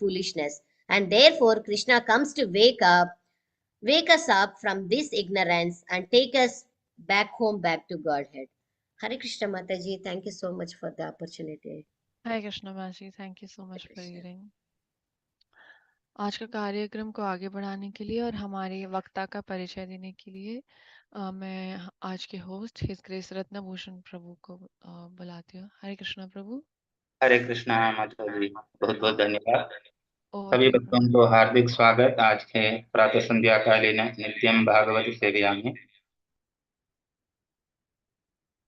foolishness. And therefore, Krishna comes to wake us up from this ignorance and take us back home, back to Godhead. Hare Krishna Mataji, thank you so much for the opportunity. Hare Krishna Maji, thank you so Hare much for Krishna. reading. आज का कार्यक्रम को आगे बढ़ाने के लिए और हमारे वक्ता का परिचय देने के लिए मैं आज के होस्ट हिज ग्रेस रत्नभूषण प्रभु को बुलाती हूँ। हरे कृष्णा प्रभु। हरे कृष्णा माता जी, बहुत बहुत धन्यवाद। ओवर सभी टू यू भक्तों को हार्दिक स्वागत आज के प्रातः संध्या कालीन नित्यम भागवत सेवया में।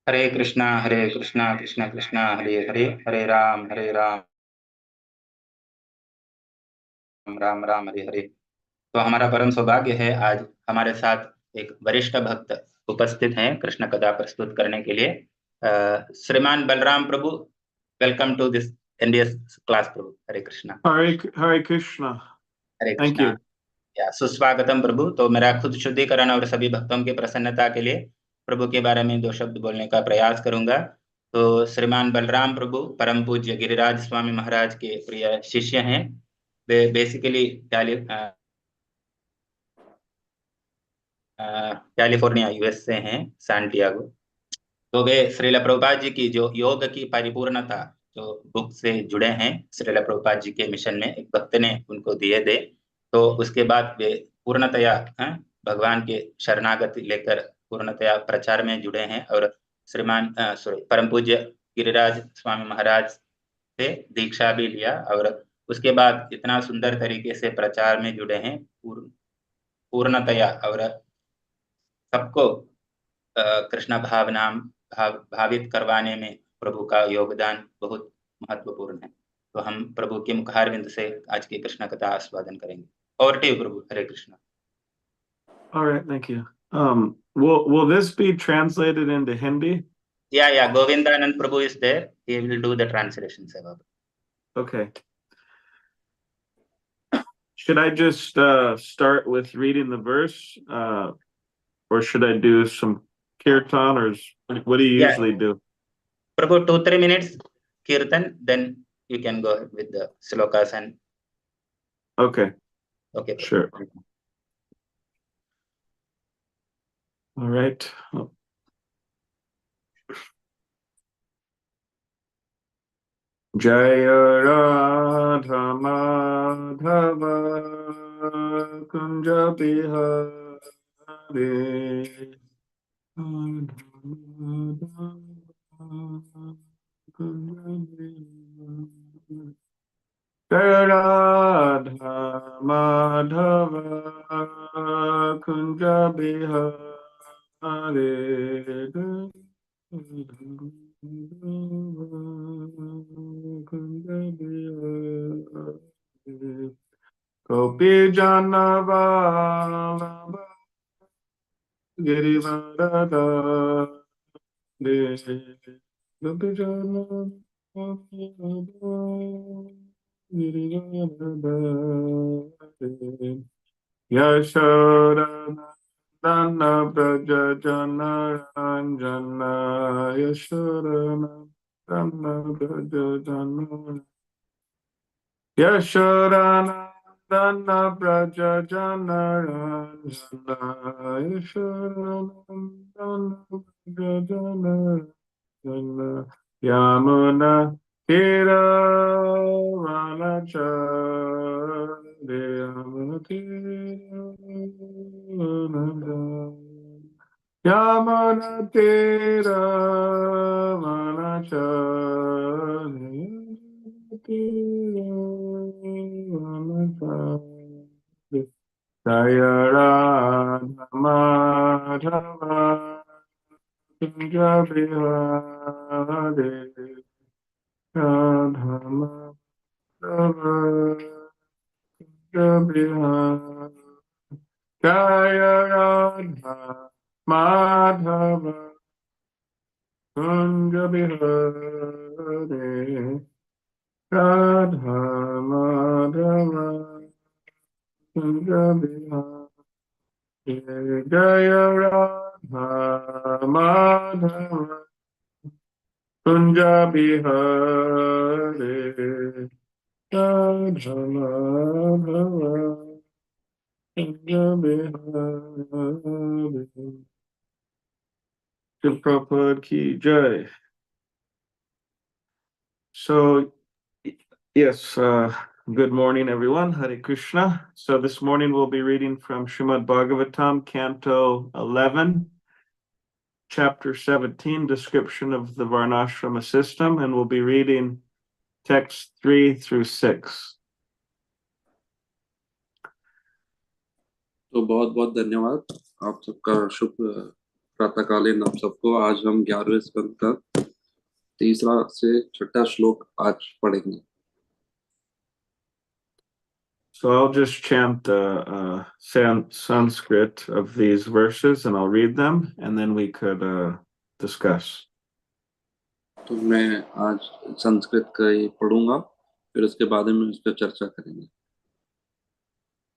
हरे कृष्णा कृष्णा कृष्णा हरे हरे, हरे राम राम राम हरे हरे। तो हमारा परम सौभाग्य है आज हमारे साथ एक वरिष्ठ भक्त उपस्थित हैं कृष्ण कथा प्रस्तुत करने के लिए। श्रीमान Balram Prabhu, welcome to this NDS class Prabhu. Hare Krishna. Hare Krishna. Hare thank Krishna. You. सुस्वागतम प्रभु। तो मेरा खुद शुद्धिकरण और सभी भक्तों की प्रसन्नता के लिए प्रभु के बारे में 2 शब्द बोलने का प्रयास करूंगा। तो श्रीमान बलराम प्रभु परम पूज्य गिरिराज स्वामी महाराज के प्रिय शिष्य हैं। वे बेसिकली कैलिफोर्निया यूएस से हैं, सैंटियागो। तो वे श्रील प्रभुपाद जी की जो योग की परिपूर्णता जो बुक से जुड़े हैं, श्रील प्रभुपाद जी के मिशन में एक भक्त ने उनको दिए थे। तो उसके बाद वे पूर्णतया भगवान के शरणागति लेकर पूर्णतया प्रचार में जुड़े हैं और श्रीमान परम पूज्य गिरिराज स्वामी महाराज से दीक्षा भी लिया और उसके बाद इतना सुंदर तरीके से प्रचार में जुड़े हैं पूर्णतया और सबको कृष्ण भावित करवाने में प्रभु का योगदान बहुत महत्वपूर्ण है। तो हम प्रभु के मुखारविंद से आज की कृष्ण कथा आस्वादन करेंगे। और T Prabhu. Hare Krishna. All right, thank you. Will this be translated into Hindi? Yeah, Govindanand Prabhu is there. He will do the translation, Seva. Okay. Should I just start with reading the verse, or should I do some kirtan, or what do you usually do? Prabhu, 2-3 minutes kirtan, then you can go ahead with the slokas and. Okay. Okay. Sure. All right. Jaya Radha Madhava Kunja Bihari Jaya Radha Madhava Kunja Bihari Gopi Jana Vallabha Girivarada Gopi Jana Vallabha Girivarada Yashodana Dana Braja Jana Ranjana Yashodana Dana Braja Jana Yashodana Dana Braja Jana Ranjana Yashodana Dana Braja Jana Ranjana Yamuna Tira Vanachari Yamuna Tira Yamuna Tira Vanachari Jaya Radha Madhava Kunja Bihari Radha Madhava Kunja Bihari Jaya Radha Madhava Kunja Bihari Radha Madhava Kunja Bihari Jaya Radha Madhava Kunja Bihari Prabhupada ki jai. So, yes, good morning, everyone. Hare Krishna. So this morning we'll be reading from Srimad Bhagavatam, Canto 11, Chapter 17, Description of the Varnashrama System, and we'll be reading text 3 through 6. तो बहुत बहुत धन्यवाद आप सबका शुभ प्रातःकालीन आप सबको। आज हम 11वें स्कंद का तीसरा से छठा श्लोक आज पढ़ेंगे। So I'll just chant the Sanskrit of these verses and I'll read them and then we could discuss. तो मैं आज संस्कृत का ये पढ़ूंगा, फिर उसके बाद में उस पर चर्चा करेंगे।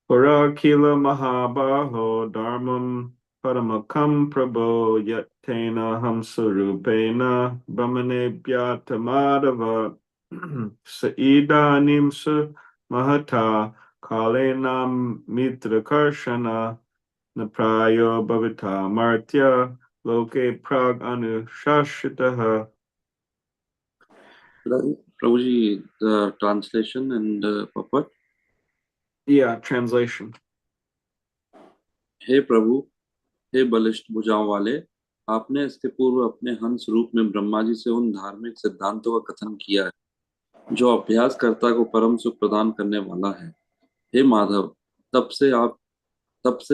Parakila Mahabaho Dharmam Paramakam Prabho Yatena Hamsarupena Bhamane Bhyatamadava Saidanim Sa Mahata Kalenam Mitra Karshana Naprayo Bhavita Martya Loke Prag Anushashitaha. Prabhu ji, the translation and purport. Yeah, translation. हे प्रभु, हे बलिष्ठ भुजाओं वाले, आपने इसके पूर्व अपने हंस रूप में ब्रह्मा जी से उन धार्मिक सिद्धांतों का कथन किया है जो अभ्यासकर्ता को परम सुख प्रदान करने वाला है। हे माधव, तब से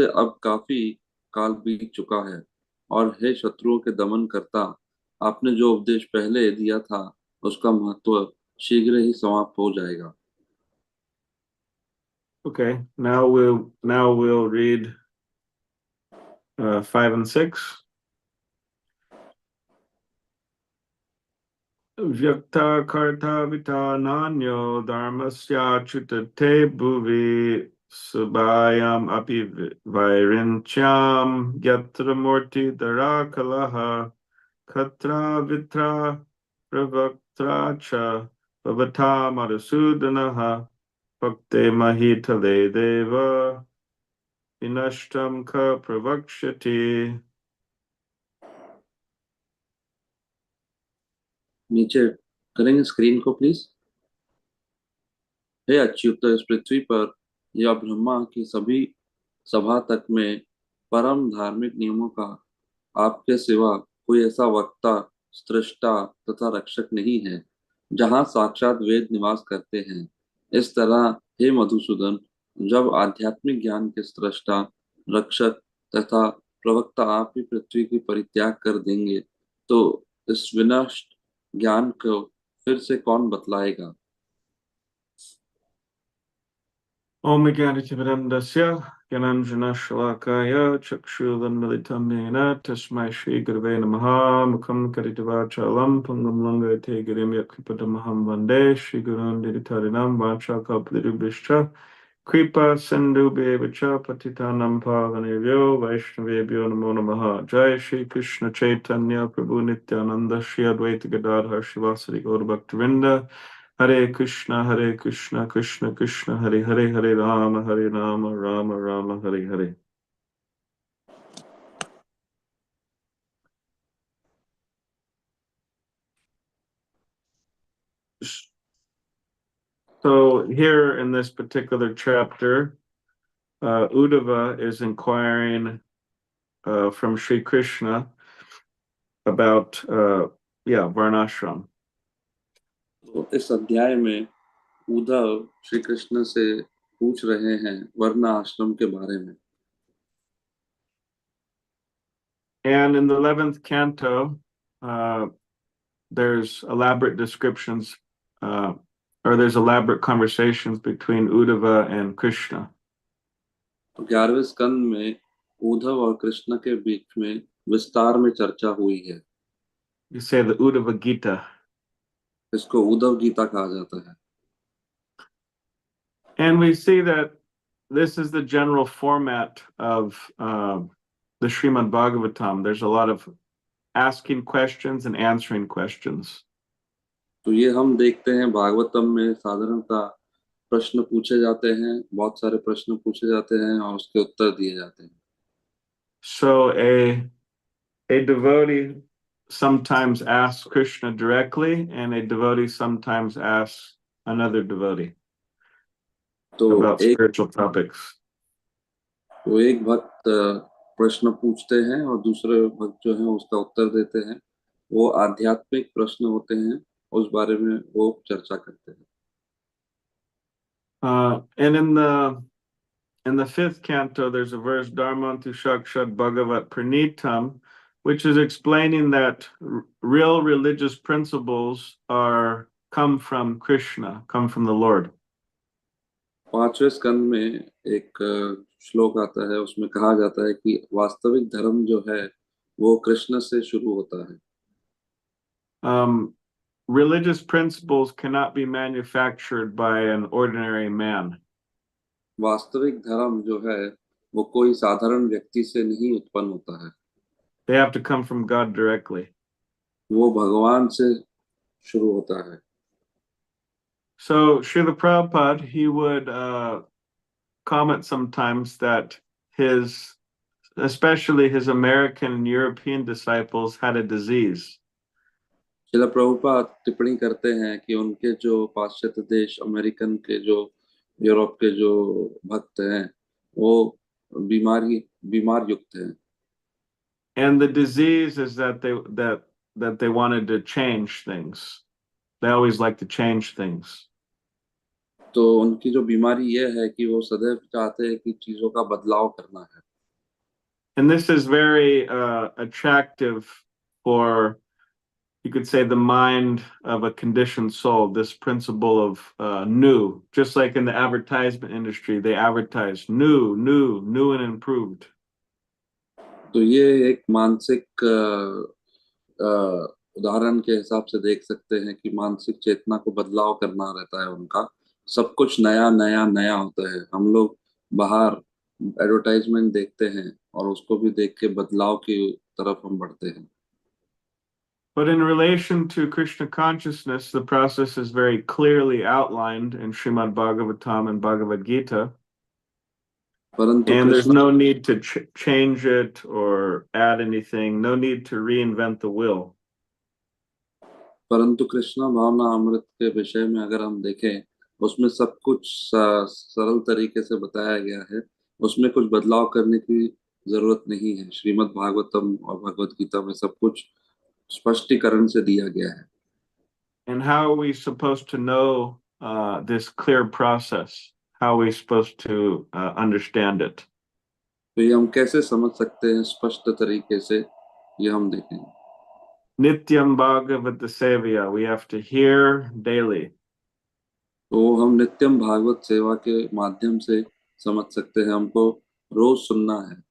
अब काफी काल बीत चुका है, और हे शत्रुओं के दमन करता, आपने जो उपदेश पहले दिया था उसका महत्व शीघ्र ही समाप्त हो जाएगा। Okay, now we'll read 5 and 6. Vyakta karta vita nanyo dharmasya chutate bhuvi subayam api vairincham yatra murti darakalaha katra vitra pravaktra cha bhavata madhusudanaha bhakte mahitale deva inashtam ka pravakshati. नीचे करेंगे स्क्रीन को please. हे अच्युत, इस पृथ्वी पर या ब्रह्मा की सभी सभा तक में परम धार्मिक नियमों का आपके सिवा कोई ऐसा वक्ता, सृष्टा तथा रक्षक नहीं है, जहाँ साक्षात वेद निवास करते हैं। इस तरह हे मधुसूदन, जब आध्यात्मिक ज्ञान के सृष्टा, रक्षक तथा प्रवक्ता आप ही पृथ्वी की परित्याग कर देंगे, तो इस विनष्ट ज्ञान को फिर से कौन बतलाएगा। Om Jnanatimirandasya Gyananjana Shalakaya Chakshulanmilitam Nena Tasmai Shri Gurave Namaha Mukham Karitavachalam Pungam Langate Girim Yakripadamaham Vande Shri Gurun Diditarinam Vacha Kalpidubhishcha Kripa Sindhu Bevacha Patitanam Pavanevyo Vaishnavebhyo Namo Namaha. Jai Shri Krishna Chaitanya Prabhu Nityananda Shri Advaita Gadadhar Shivasari Gaur Bhaktivinoda Hare Krishna, Krishna Krishna, Hare Hare, Hare Rama, Rama Rama, Hare Hare. So here in this particular chapter, Uddhava is inquiring from Sri Krishna about, Varnashram. तो इस अध्याय में उद्धव श्री कृष्ण से पूछ रहे हैं वर्ण आश्रम के बारे में। And in the 11th canto, there's elaborate descriptions, or there's elaborate conversations between Uddhava and Krishna. तो 11वें स्कंद में उद्धव और कृष्ण के बीच में विस्तार में चर्चा हुई है। You say the Uddhava Gita. इसको उद्धव गीता कहा जाता है। And we see that this is the general format of the Srimad Bhagavatam. There's a lot of asking questions and answering questions. तो ये हम देखते हैं भागवतम में साधारणतः प्रश्न पूछे जाते हैं, बहुत सारे प्रश्न पूछे जाते हैं और उसके उत्तर दिए जाते हैं। So a devotee sometimes asks Krishna directly, and a devotee sometimes asks another devotee तो about spiritual topics. एक भक्त प्रश्न पूछते हैं और दूसरे भक्त जो है उसका उत्तर देते हैं। वो आध्यात्मिक प्रश्न होते हैं, उस बारे में वो चर्चा करते हैं। And in the fifth canto, there's a verse Dharmantu Shakshad Bhagavat Pranitam, which is explaining that real religious principles come from Krishna, come from the Lord. 5वें स्कंद में एक श्लोक आता है, उसमें कहा जाता है कि वास्तविक धर्म जो है वो कृष्ण से शुरू होता है। Religious principles cannot be manufactured by an ordinary man. वास्तविक धर्म जो है वो कोई साधारण व्यक्ति से नहीं उत्पन्न होता है। They have to come from God directly. वो भगवान से शुरू होता है। So Srila Prabhupada, he would comment sometimes that especially his American and European disciples had a disease. Srila Prabhupada टिप्पणी करते हैं कि उनके जो पाश्चात्य देश, अमेरिकन के जो, यूरोप के जो भक्त हैं, वो बीमार युक्त हैं। And the disease is that they wanted to change things. They always like to change things. तो उनकी जो बीमारी ये है कि वो सदैव चाहते हैं कि चीजों का बदलाव करना है। And this is very attractive for, you could say, the mind of a conditioned soul, this principle of new. Just like in the advertisement industry, they advertise new and improved. तो ये एक मानसिक उदाहरण के हिसाब से देख सकते हैं कि मानसिक चेतना को बदलाव करना रहता है उनका। सब कुछ नया नया नया होता है। हम लोग बाहर एडवर्टाइजमेंट देखते हैं और उसको भी देख के बदलाव की तरफ हम बढ़ते हैं। But in relation to Krishna consciousness, the process is very clearly outlined in Srimad Bhagavatam and Bhagavad Gita. परंतु And there's Krishna no need to change it or add anything, no need to reinvent the wheel. परंतु कृष्ण भावना अमृत के विषय में अगर हम देखें, उसमें सब कुछ सरल तरीके से बताया गया है। उसमें कुछ बदलाव करने की जरूरत नहीं है। श्रीमद् भागवतम और भगवत गीता में सब कुछ स्पष्टीकरण से दिया गया है। And how are we supposed to know this clear process? How are we supposed to understand it? तो ये हम कैसे समझ सकते हैं स्पष्ट तरीके से, ये हम देखेंगे। Nityam Bhagavata Sevaya, we have to hear daily. तो हम नित्यम भागवत सेवा के माध्यम से समझ सकते हैं, हमको रोज सुनना है।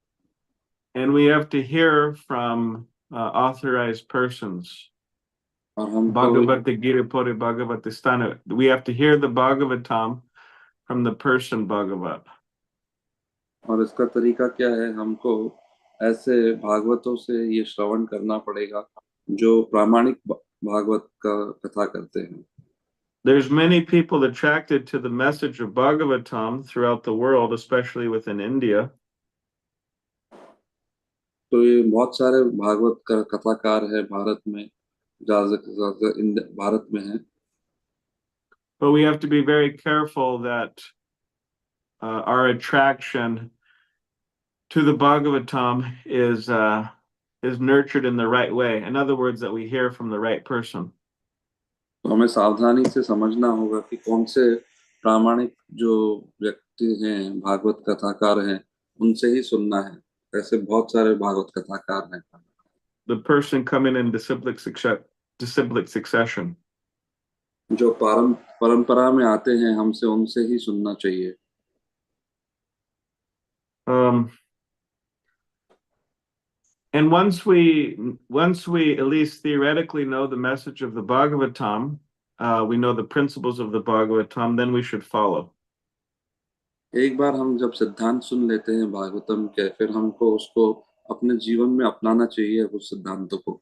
And we have to hear from authorized persons. और हमको Bhagavata Gita Puri Bhagavata Sthana. We have to hear the Bhagavatam from the person Bhagavat. और इसका तरीका क्या है, हमको ऐसे भागवतों से ये श्रवण करना पड़ेगा जो प्रामाणिक भागवत का कथा करते हैं। There's many people attracted to the message of Bhagavatam throughout the world, especially within India. तो ये बहुत सारे भागवत का कथाकार है भारत में, ज्यादा भारत में है। But we have to be very careful that our attraction to the Bhagavatam is nurtured in the right way. In other words, that we hear from the right person. तो हमें सावधानी से समझना होगा कि कौन से प्रामाणिक जो व्यक्ति हैं, भागवत कथाकार हैं, उनसे ही सुनना है। ऐसे बहुत सारे भागवत कथाकार हैं। The person coming in disciplic succession. जो परंपरा में आते हैं, हमसे उनसे ही सुनना चाहिए। And once we at least theoretically know the message of the Bhagavatam, we know the principles of the Bhagavatam, then we should follow. एक बार हम जब सिद्धांत सुन लेते हैं भागवतम के, फिर हमको उसको अपने जीवन में अपनाना चाहिए उस सिद्धांतों को।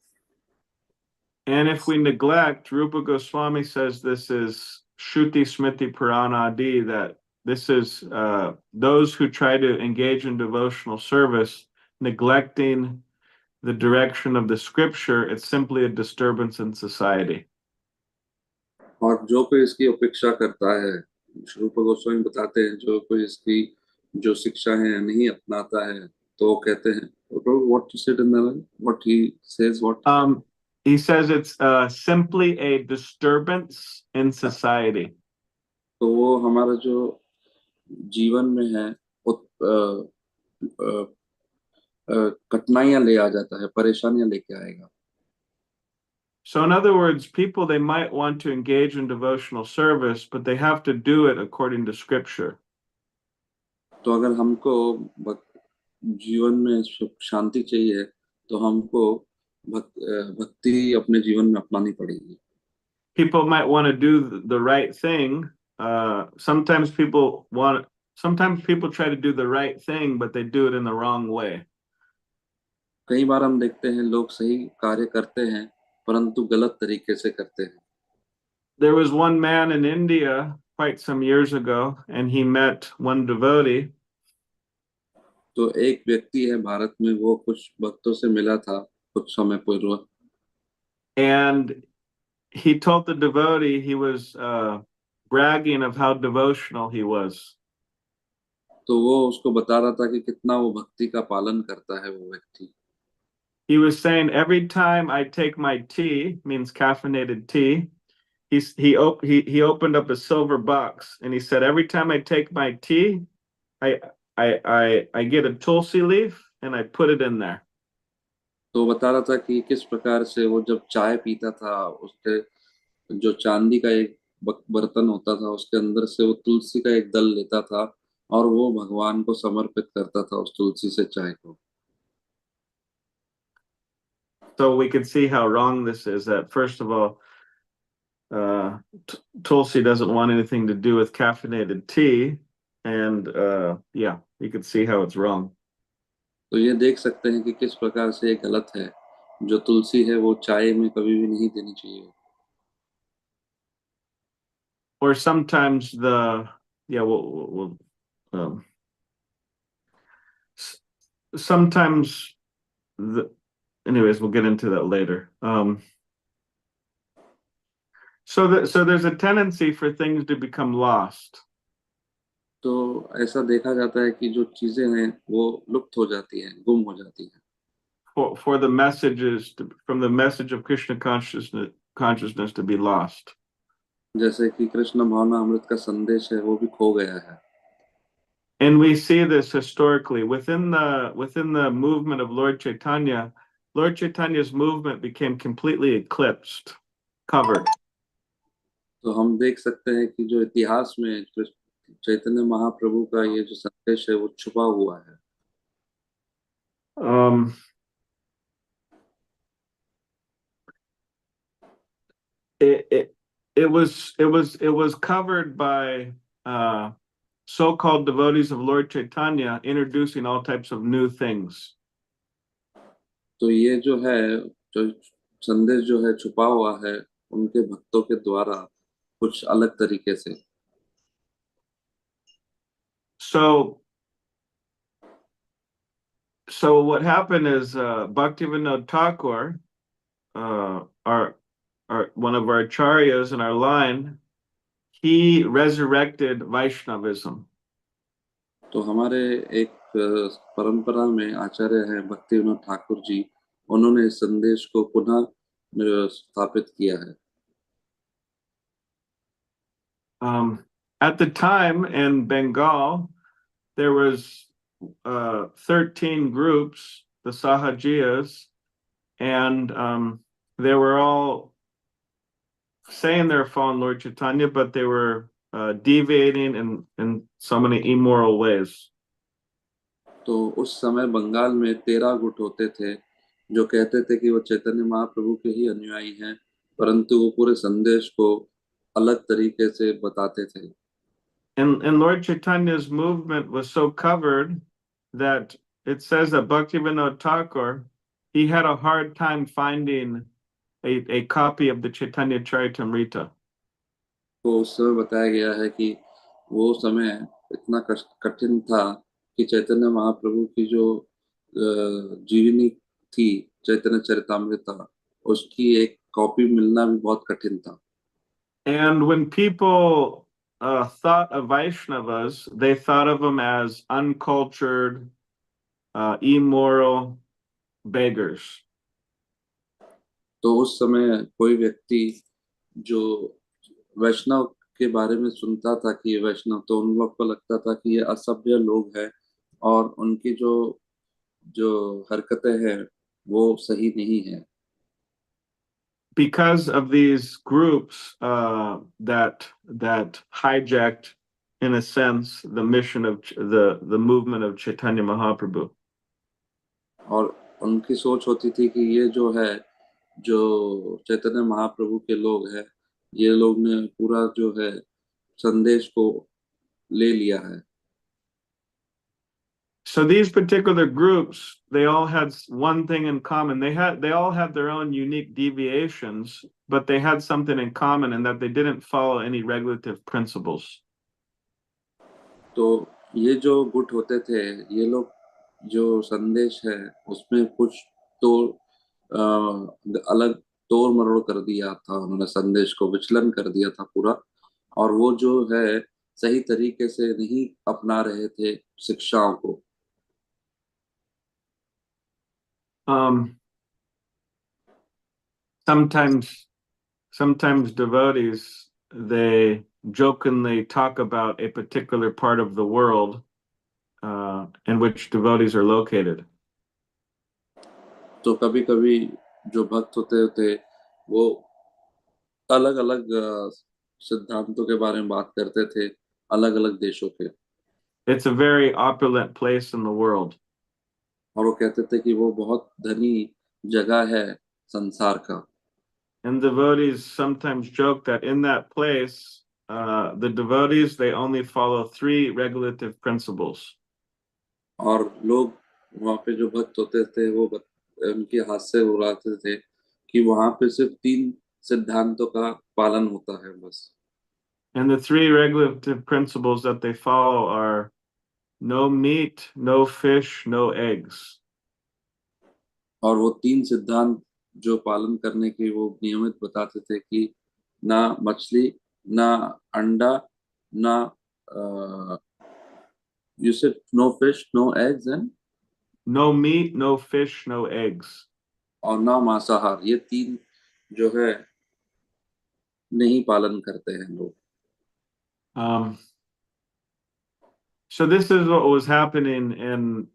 And if we neglect, Rupa Goswami says this is Shruti Smriti Puranadi that this is those who try to engage in devotional service neglecting the direction of the scripture. It's simply a disturbance in society. और जो कोई इसकी उपेक्षा करता है, रूप गोस्वामी बताते हैं, जो कोई इसकी जो शिक्षा है नहीं अपनाता है, तो वो कहते हैं, what you said in the what he says, what He says it's simply a disturbance in society. तो वो हमारा जो जीवन में है वो कठिनाइयां ले आ जाता है, परेशानियां लेके आएगा. So in other words, people, they might want to engage in devotional service, but they have to do it according to scripture. तो अगर हमको जीवन में शांति चाहिए, तो हमको भक्ति अपने जीवन में अपनानी पड़ेगी. People might want to do the right thing. Sometimes people try to do the right thing, but they do it in the wrong way. कई बार हम देखते हैं लोग सही कार्य करते हैं, परंतु गलत तरीके से करते हैं. There was one man in India quite some years ago, and he met one devotee. तो एक व्यक्ति है भारत में, वो कुछ भक्तों से मिला था कुछ समय पूर्व. And he told the devotee, he was bragging of how devotional he was. तो वो उसको बता रहा था कि कितना वो भक्ति का पालन करता है वो व्यक्ति. He was saying, every time I take my tea, means caffeinated tea, he opened up a silver box and he said, every time I take my tea, I get a tulsi leaf and I put it in there. तो बता रहा था कि किस प्रकार से वो जब चाय पीता था, उसके जो चांदी का एक बर्तन होता था, उसके अंदर से वो तुलसी का एक दल लेता था और वो भगवान को समर्पित करता था उस तुलसी से चाय को. So we can see how wrong this is. That first of all, Tulsi doesn't want anything to do with caffeinated tea, and yeah, you can see how it's wrong. तो ये देख सकते हैं कि किस प्रकार से ये गलत है. जो तुलसी है वो चाय में कभी भी नहीं देनी चाहिए. Or sometimes sometimes anyways, we'll get into that later. So there's a tendency for things to become lost. तो ऐसा देखा जाता है कि जो चीजें हैं वो लुप्त हो जाती हैं, गुम हो जाती हैं. For the from the message of Krishna consciousness to be lost. जैसे कि कृष्ण भावना अमृत का संदेश है वो भी खो गया है. And we see this historically within the movement of Lord Chaitanya. Lord Chaitanya's movement became completely eclipsed, covered. तो हम देख सकते हैं कि जो इतिहास में चैतन्य महाप्रभु का ये जो संदेश है वो छुपा हुआ है. It was covered by so-called devotees of Lord Chaitanya introducing all types of new things. तो ये जो है, जो संदेश जो है छुपा हुआ है उनके भक्तों के द्वारा कुछ अलग तरीके से. So what happened is Bhaktivinoda Thakur, our one of our acharyas in our line, he resurrected Vaishnavism. तो हमारे एक परंपरा में आचार्य हैं भक्तिविनोद ठाकुर जी, उन्होंने इस संदेश को पुनः स्थापित किया है. At the time in Bengal, there was 13 groups, the Sahajiyas, and they were all saying they're following Lord Chaitanya, but they were deviating in so many immoral ways. तो उस समय बंगाल में 13 गुट होते थे जो कहते थे कि वो चैतन्य महाप्रभु के ही अनुयायी हैं, परंतु वो पूरे संदेश को अलग तरीके से बताते थे. And Lord Chaitanya's movement was so covered that it says that Bhaktivinoda Thakur, he had a hard time finding a copy of the Chaitanya Charitamrita. तो उस समय बताया गया है कि वो समय इतना कठिन था कि चैतन्य महाप्रभु की जो जीवनी थी, चैतन्य चरितामृत, उसकी एक कॉपी मिलना भी बहुत कठिन था। And when people thought of Vaishnavas, they thought of them as uncultured, immoral beggars. तो उस समय कोई व्यक्ति जो वैष्णव के बारे में सुनता था कि ये वैष्णव, तो उन लोग को लगता था कि ये असभ्य लोग हैं और उनकी जो जो हरकतें हैं वो सही नहीं है। Because of these groups that hijacked, in a sense, the mission of the movement of Chaitanya Mahaprabhu. और उनकी सोच होती थी कि ये जो है, जो चैतन्य महाप्रभु के लोग हैं, ये लोग ने पूरा जो है संदेश को ले लिया है। So these particular groups, they all had one thing in common. They all had their own unique deviations, but they had something in common in that they didn't follow any regulative principles. तो ये जो गुट होते थे, ये लोग जो संदेश है उसमें कुछ तो अलग तोड़ मरोड़ कर दिया था, उन्होंने संदेश को विचलन कर दिया था पूरा, और वो जो है सही तरीके से नहीं अपना रहे थे शिक्षाओं को। Sometimes devotees, they jokingly talk about a particular part of the world in which devotees are located. तो कभी कभी जो भक्त होते थे वो अलग अलग सिद्धांतों के बारे में बात करते थे, अलग अलग देशों के। It's a very opulent place in the world. और वो कहते थे कि वो बहुत धनी जगह है संसार का। And devotees sometimes joke that in that place, the devotees, they only follow 3 regulative principles. और लोग वहाँ पे जो भक्त होते थे वो उनके हाथ से उड़ाते थे कि वहाँ पे सिर्फ 3 सिद्धांतों का पालन होता है बस। And the 3 regulative principles that they follow are no meat, no fish, no eggs. और वो 3 सिद्धांत जो पालन करने के वो नियमित बताते थे कि ना मछली, ना अंडा, ना you said no fish, no eggs and No meat, no fish, no eggs. और ना मांसाहार, ये 3 जो है नहीं पालन करते हैं लोग। So this is what was happening in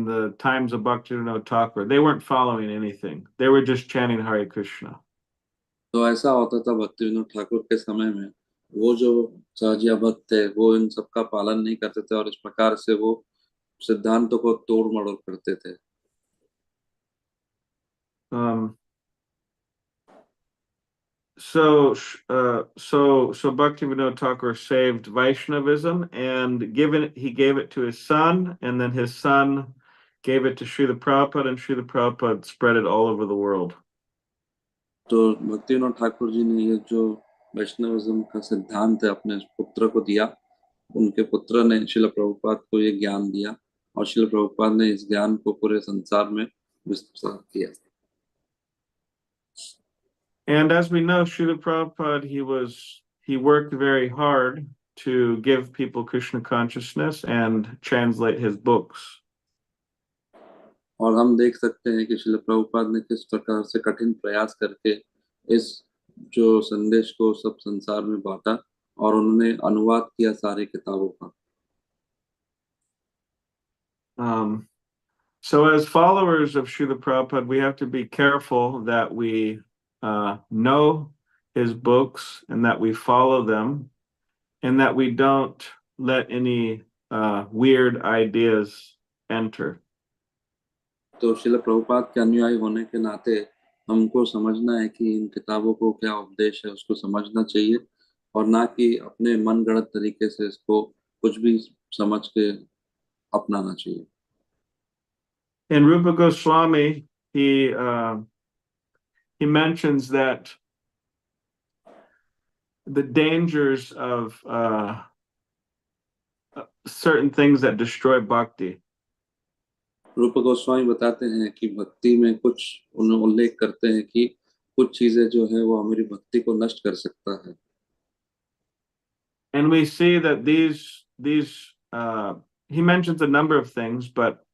the times of Bhaktivinoda Thakur. They weren't following anything. They were just chanting Hare Krishna. तो ऐसा होता था भक्ति विनोद ठाकुर के समय में, वो जो सहजिया भक्त थे वो इन सब का पालन नहीं करते थे और इस प्रकार से वो सिद्धांतों को तोड़ मरोड़ करते थे। So Bhaktivinoda Thakur saved Vaishnavism and he gave it to his son, and then his son gave it to Srila Prabhupada, and Srila Prabhupada spread it all over the world. तो भक्ति विनोद ठाकुर जी ने ये जो वैष्णविज्म का सिद्धांत है अपने पुत्र को दिया, उनके पुत्र ने श्रील प्रभुपाद को ये ज्ञान दिया और श्रील प्रभुपाद ने इस ज्ञान को पूरे संसार में विस्तार किया। And as we know, Srila Prabhupada, he worked very hard to give people Krishna consciousness and translate his books. और हम देख सकते हैं कि श्रील प्रभुपाद ने किस प्रकार से कठिन प्रयास करके इस जो संदेश को सब संसार में बांटा और उन्होंने अनुवाद किया सारी किताबों का। So as followers of Srila Prabhupada, we have to be careful that we know his books and that we follow them and that we don't let any weird ideas enter. तो श्रील प्रभुपाद के अनुयायी होने के नाते हमको समझना है कि इन किताबों को क्या उपदेश है उसको समझना चाहिए और ना कि अपने मनगढ़ंत तरीके से इसको कुछ भी समझ के अपनाना चाहिए। In Rupa Goswami, he mentions that the dangers of certain things that destroy bhakti. रूप गोस्वामी बताते हैं कि भक्ति में कुछ उन्होंने उल्लेख करते हैं कि कुछ चीजें जो है वो हमारी भक्ति को नष्ट कर सकता है. And we see that these he mentions a number of things, but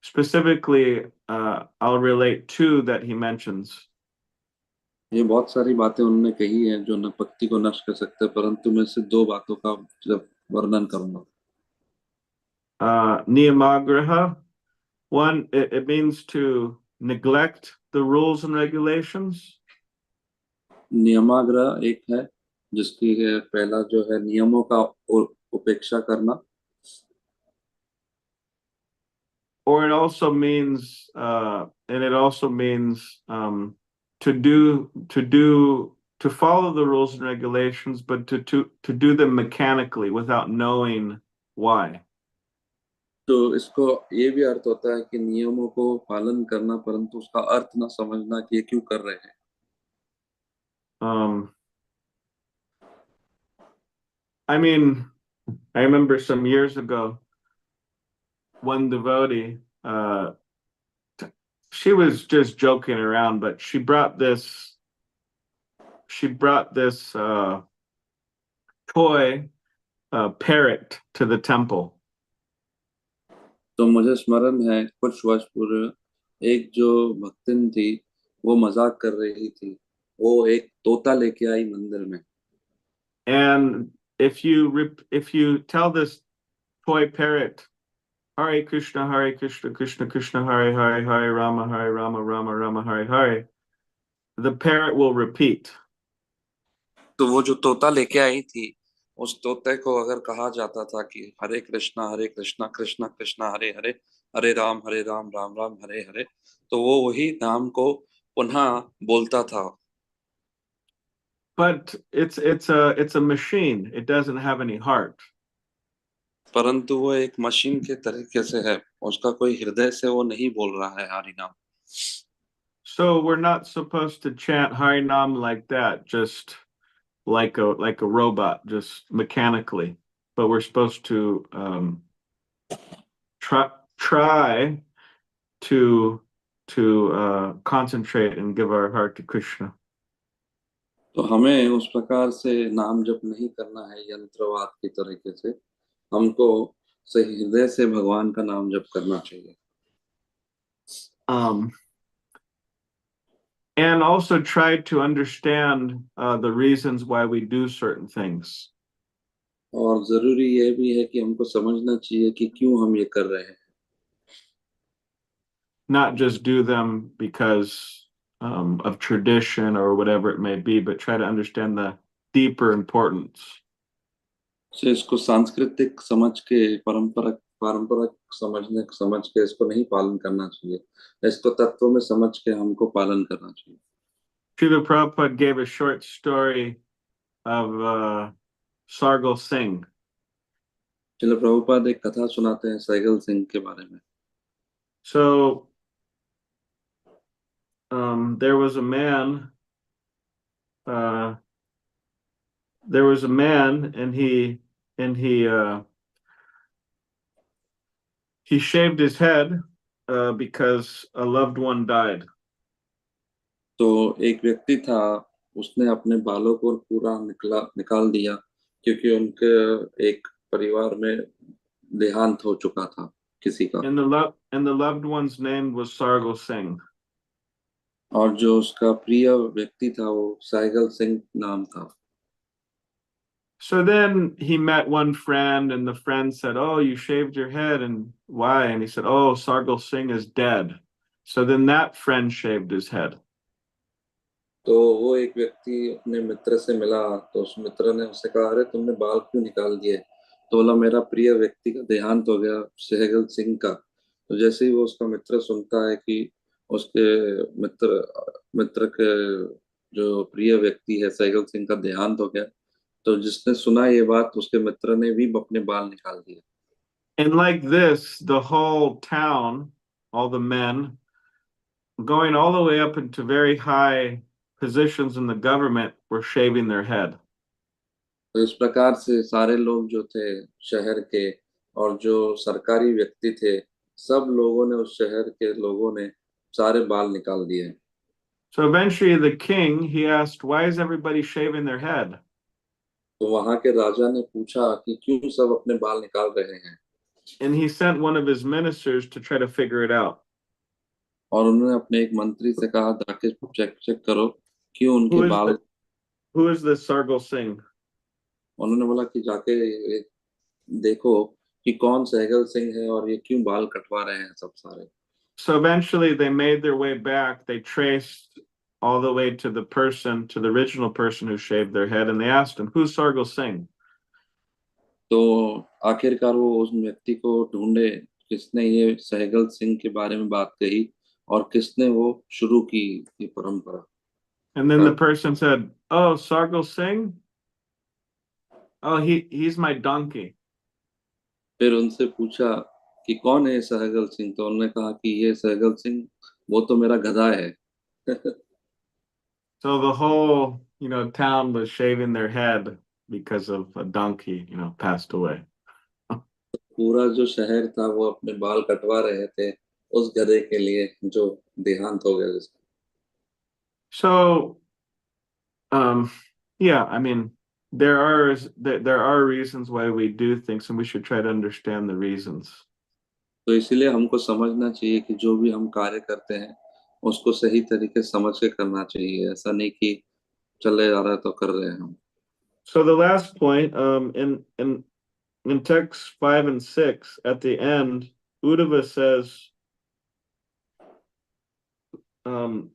specifically I'll relate two that he mentions. ये बहुत सारी बातें उन्होंने कही हैं जो न भक्ति को नष्ट कर सकते हैं, परंतु मैं से दो बातों का वर्णन करूंगा. Niyamagraha, one, it means to neglect the rules and regulations. नियमाग्रह एक है जिसकी पहला जो है नियमों का उपेक्षा करना. Or it also means to follow the rules and regulations, but to do them mechanically without knowing why. तो इसको ये भी अर्थ होता है कि नियमों को पालन करना परंतु उसका अर्थ ना समझना कि ये क्यों कर रहे हैं. I mean, I remember some years ago, one devotee, she was just joking around, but she brought this toy parrot to the temple. तो मुझे स्मरण है कुछ वर्ष पूर्व एक जो भक्तिन थी वो मजाक कर रही थी, वो एक तोता लेके आई मंदिर में. And if you tell this toy parrot, Hare Krishna, Krishna Krishna, Hare Hare, Hare Rama, Rama Rama, Hare Hare, the parrot will repeat. तो वो जो तोता लेके आई थी, उस तोते को अगर कहा जाता था कि हरे कृष्णा कृष्णा कृष्णा हरे हरे, हरे राम राम राम हरे हरे, तो वो वही नाम को पुनः बोलता था. But it's a machine. It doesn't have any heart. परंतु वो एक मशीन के तरीके से है, उसका कोई हृदय से वो नहीं बोल रहा है हरि नाम. So we're not supposed to chant Hari Nam like that, just like a robot, just mechanically. But we're supposed to try to concentrate and give our heart to Krishna. तो हमें उस प्रकार से नाम जप नहीं करना है यंत्रवाद की तरीके से, हमको सही हृदय से भगवान का नाम जप करना चाहिए. And also try to understand the reasons why we do certain things. और जरूरी ये भी है कि हमको समझना चाहिए कि क्यों हम ये कर रहे हैं. Not just do them because of tradition or whatever it may be, but try to understand the deeper importance. So इसको सांस्कृतिक समझ के पारंपरिक समझ के इसको नहीं पालन करना चाहिए, इसको तत्व में समझ के हमको पालन करना चाहिए. Srila Prabhupada gave a short story of Sargal Singh. Srila Prabhupada एक कथा सुनाते हैं सैगल सिंह के बारे में. So there was a man and he shaved his head because a loved one died. तो एक व्यक्ति था, उसने अपने बालों को पूरा निकाल दिया क्योंकि उनके एक परिवार में देहांत हो चुका था किसी का. And the loved one's name was Sargal Singh. और जो उसका प्रिय व्यक्ति था वो सैगल सिंह नाम था. So then he met one friend, and the friend said, "Oh, you shaved your head, and why?" And he said, "Oh, Sargal Singh is dead." So then that friend shaved his head. तो वो एक व्यक्ति अपने मित्र से मिला, तो उस मित्र ने उससे कहा, अरे तुमने बाल क्यों निकाल दिए? तो बोला, मेरा प्रिय व्यक्ति का देहांत हो गया, सैगल सिंह का. तो जैसे ही वो उसका मित्र सुनता है कि उसके मित्र के जो प्रिय व्यक्ति है सैगल सिंह का देहांत हो गया, तो जिसने सुना ये बात उसके मित्र ने भी अपने बाल निकाल दिए. And like this, the whole town, all the men, going all the way up into very high positions in the government, were shaving their head. तो इस प्रकार से सारे लोग जो थे शहर के और जो सरकारी व्यक्ति थे, सब लोगों ने, उस शहर के लोगों ने सारे बाल निकाल दिए। So eventually the king, he asked, why is everybody shaving their head? तो वहां के राजा ने पूछा कि क्यों सब अपने बाल निकाल रहे हैं, And he sent one of his ministers to try to figure it out. और उन्होंने अपने एक मंत्री से कहा, जाके चेक चेक करो क्यों उनके Who is बाल। who is this Sargal Singh? उन्होंने बोला कि जाके देखो कि कौन सहगल सिंह है और ये क्यों बाल कटवा रहे हैं सब सारे। So eventually they made their way back. They traced all the way to the person, to the original person who shaved their head, and they asked him, who's Sargal Singh? तो आखिरकार वो उस व्यक्ति को ढूंढे, किसने ये सहगल सिंह के बारे में बात कही और किसने वो शुरू की ये परंपरा। And then the person said, oh, Sargal Singh? Oh, he's my donkey. फिर उनसे पूछा कि कौन है सहगल सिंह, तो उन्होंने कहा कि ये सहगल सिंह वो तो मेरा गधा है। So the whole, town was shaving their head because of a donkey, passed away. पूरा जो शहर था वो अपने बाल कटवा रहे थे उस गधे के लिए जो देहांत हो गया जिसका। So, yeah, I mean, there are reasons why we do things, and we should try to understand the reasons. तो इसीलिए हमको समझना चाहिए कि जो भी हम कार्य करते हैं उसको सही तरीके से समझ के करना चाहिए, ऐसा नहीं कि चले जा रहा है तो कर रहे हैं हम। So the last point, in text 5 and 6, at the end, Uddhava says,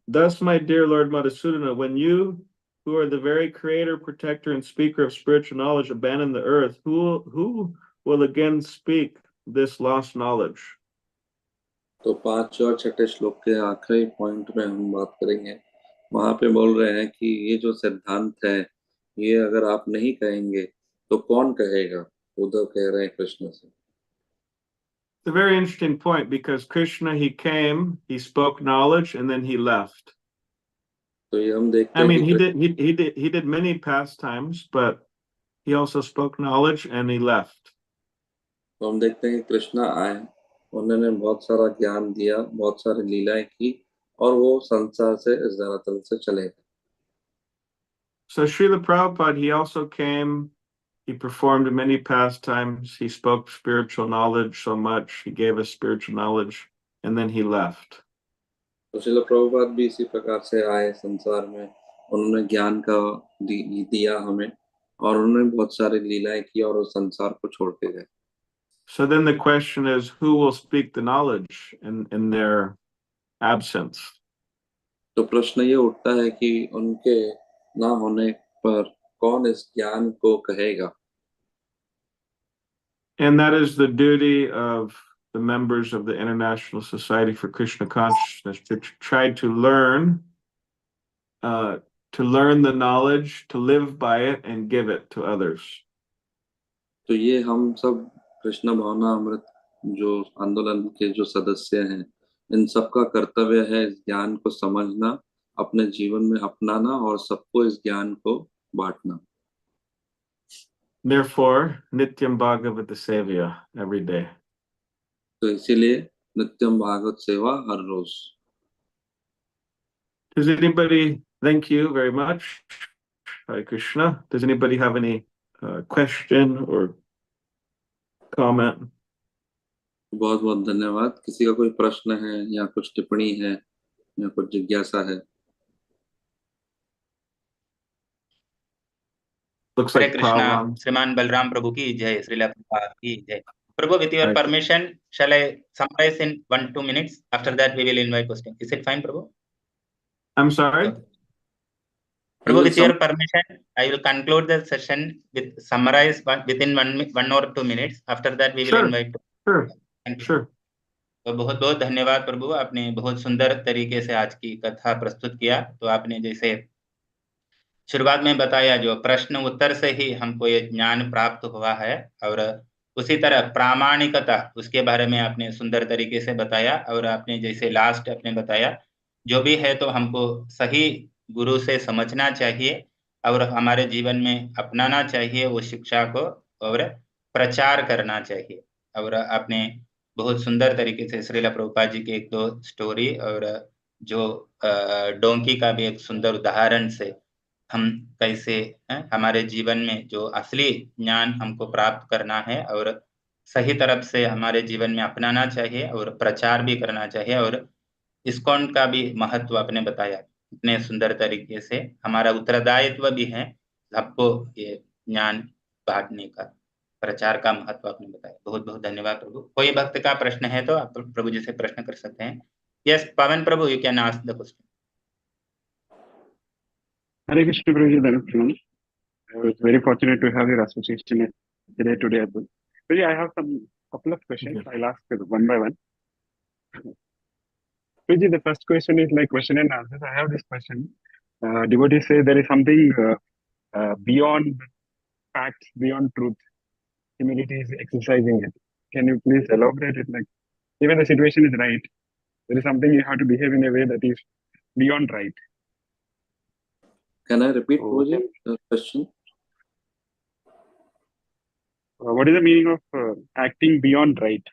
thus, my dear Lord Madhusudana, when you, who are the very creator, protector, and speaker of spiritual knowledge, abandon the earth, who will again speak this lost knowledge? तो 5 और 6 श्लोक के आखिरी point में हम बात करेंगे। वहां पे बोल रहे हैं कि ये जो सिद्धांत है ये अगर आप नहीं कहेंगे तो कौन कहेगा। उद्धव कह रहे हैं कृष्ण से। It's a very interesting point because Krishna, he came, he spoke knowledge, and then he left. तो ये हम देखते I हैं mean, कि he did many pastimes, but he also spoke knowledge and he left. तो हम देखते हैं कि कृष्णा आए, उन्होंने बहुत सारा ज्ञान दिया, बहुत सारी लीलाएं की और वो संसार से, इस धरातल से चले गए। So Srila Prabhupada, he also came, he performed many pastimes, he spoke spiritual knowledge so much, he gave us spiritual knowledge, and then he left. तो श्रील प्रभुपाद भी इसी प्रकार से आए संसार में, उन्होंने ज्ञान का दिया हमें और उन्होंने बहुत सारी लीलाएं की और उस संसार को छोड़ के गए। So then the question is, who will speak the knowledge in their absence? तो प्रश्न ये उठता है कि उनके ना होने पर कौन इस ज्ञान को कहेगा। And that is the duty of the members of the International Society for Krishna Consciousness, to try to learn the knowledge, to live by it, and give it to others. तो ये हम सब कृष्ण भावना अमृत जो आंदोलन के जो सदस्य हैं, इन सबका कर्तव्य है इस ज्ञान को समझना, अपने जीवन में अपनाना और सबको इस ज्ञान को बांटना। Therefore, Nityam Bhagavata Sevaya every day. तो इसीलिए नित्यम भागवत सेवा हर रोज। Does anybody, thank you very much, Hare Krishna. Does anybody have any question or comment? बहुत बहुत धन्यवाद। किसी का कोई प्रश्न है या कुछ टिप्पणी है या कुछ जिज्ञासा है? Looks हरे like कृष्णा। Prabhupada. श्रीमान बलराम प्रभु की जय। श्रीला प्रभुपाद की जय। Prabhu, with your Right. permission, shall I summarize in 1-2 minutes? After that, we will invite question. Is it fine, Prabhu? I'm sorry? Okay. Prabhu, with your permission, I will conclude the session with summarize within 1 or 2 minutes. After that, we will Sure. invite. Sure. Thank you. Sure. तो बहुत बहुत धन्यवाद प्रभु, आपने बहुत सुंदर तरीके से आज की कथा प्रस्तुत किया। तो आपने जैसे शुरुआत में बताया, जो प्रश्न उत्तर से ही हमको ये ज्ञान प्राप्त हुआ है, और उसी तरह प्रामाणिकता, उसके बारे में आपने सुंदर तरीके से बताया। और आपने जैसे लास्ट आपने बताया, जो भी है तो हमको सही गुरु से समझना चाहिए और हमारे जीवन में अपनाना चाहिए वो शिक्षा को, और प्रचार करना चाहिए। और आपने बहुत सुंदर तरीके से श्रील प्रभुपाद जी की एक दो स्टोरी और जो डोंकी का भी एक सुंदर उदाहरण से हम कैसे हमारे जीवन में जो असली ज्ञान हमको प्राप्त करना है और सही तरफ से हमारे जीवन में अपनाना चाहिए और प्रचार भी करना चाहिए। और इस्कॉन का भी महत्व आपने बताया इतने सुंदर तरीके से। हमारा उत्तरदायित्व भी है सबको ये ज्ञान बांटने का, प्रचार का महत्व आपने बताया। बहुत बहुत धन्यवाद प्रभु। कोई भक्त का प्रश्न है तो आप प्रभु जी से प्रश्न कर सकते हैं। Yes Pawan Prabhu, you can ask the question. Hare Krishna Prabhuji, Dhanup. I was very fortunate to have your association today as well. Prabhuji, I have some couple of questions. I'll ask one by one. Prabhuji, the first question is like question and answers. I have this question. Devotees say there is something beyond facts, beyond truth. Humility is exercising it. Can you please elaborate it? Like, even the situation is right, there is something you have to behave in a way that is beyond right. Can I repeat, Oh. Prabhuji, the question? What is the meaning of acting beyond right?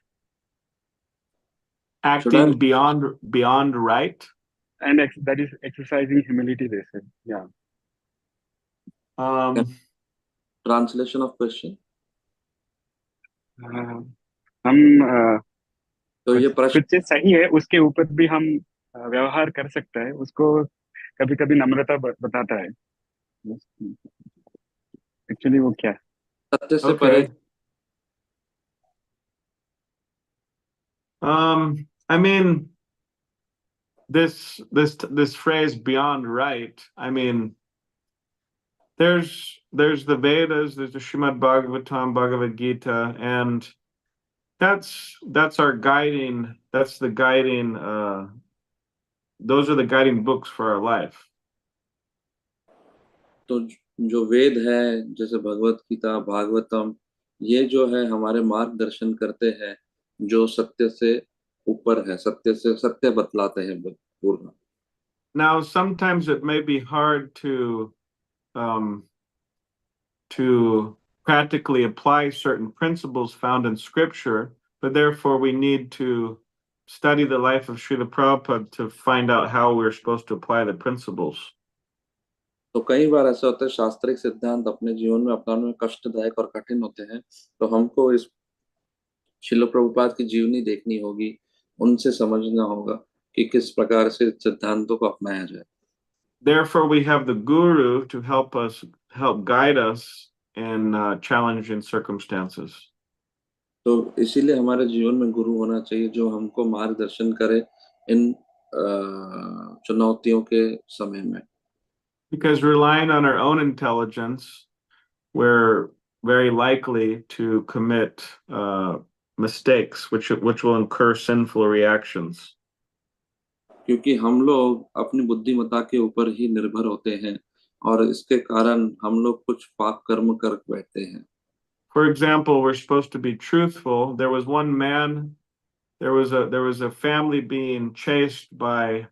Acting beyond right? And that is exercising humility, they say. Yeah. Translation of question? हम तो ये प्रश्न कुछ चीज सही है उसके ऊपर भी हम व्यवहार कर सकता है, उसको कभी कभी नम्रता बताता है। एक्चुअली वो क्या है? सत्य से परे। I mean, this phrase beyond right, I mean, there's the Vedas, there's the Srimad Bhagavatam, Bhagavad Gita, and that's our guiding, those are the guiding books for our life. तो जो वेद है जैसे भगवत गीता, भागवतम, ये जो है हमारे मार्गदर्शन करते हैं, जो सत्य से ऊपर है, सत्य बतलाते हैं पूर्ण। Now sometimes it may be hard to practically apply certain principles found in scripture, but therefore we need to study the life of Srila Prabhupada to find out how we're supposed to apply the principles. तो कई बार ऐसा होता है शास्त्रिक सिद्धांत अपने जीवन में अपनाने में कष्टदायक और कठिन होते हैं, तो हमको इस श्रील प्रभुपाद की जीवनी देखनी होगी, उनसे समझना होगा कि किस प्रकार से सिद्धांतों को अपनाया जाए। Therefore we have the guru to help guide us in challenging circumstances. तो इसीलिए हमारे जीवन में गुरु होना चाहिए जो हमको मार्गदर्शन करे इन चुनौतियों के समय में। Because relying on our own intelligence, we're very likely to commit mistakes, which will incur sinful reactions. क्योंकि हम लोग अपनी बुद्धिमत्ता के ऊपर ही निर्भर होते हैं और इसके कारण हम लोग कुछ पाप कर्म कर बैठते हैं। For example, we're supposed to be truthful. There was one man, there was a family being chased by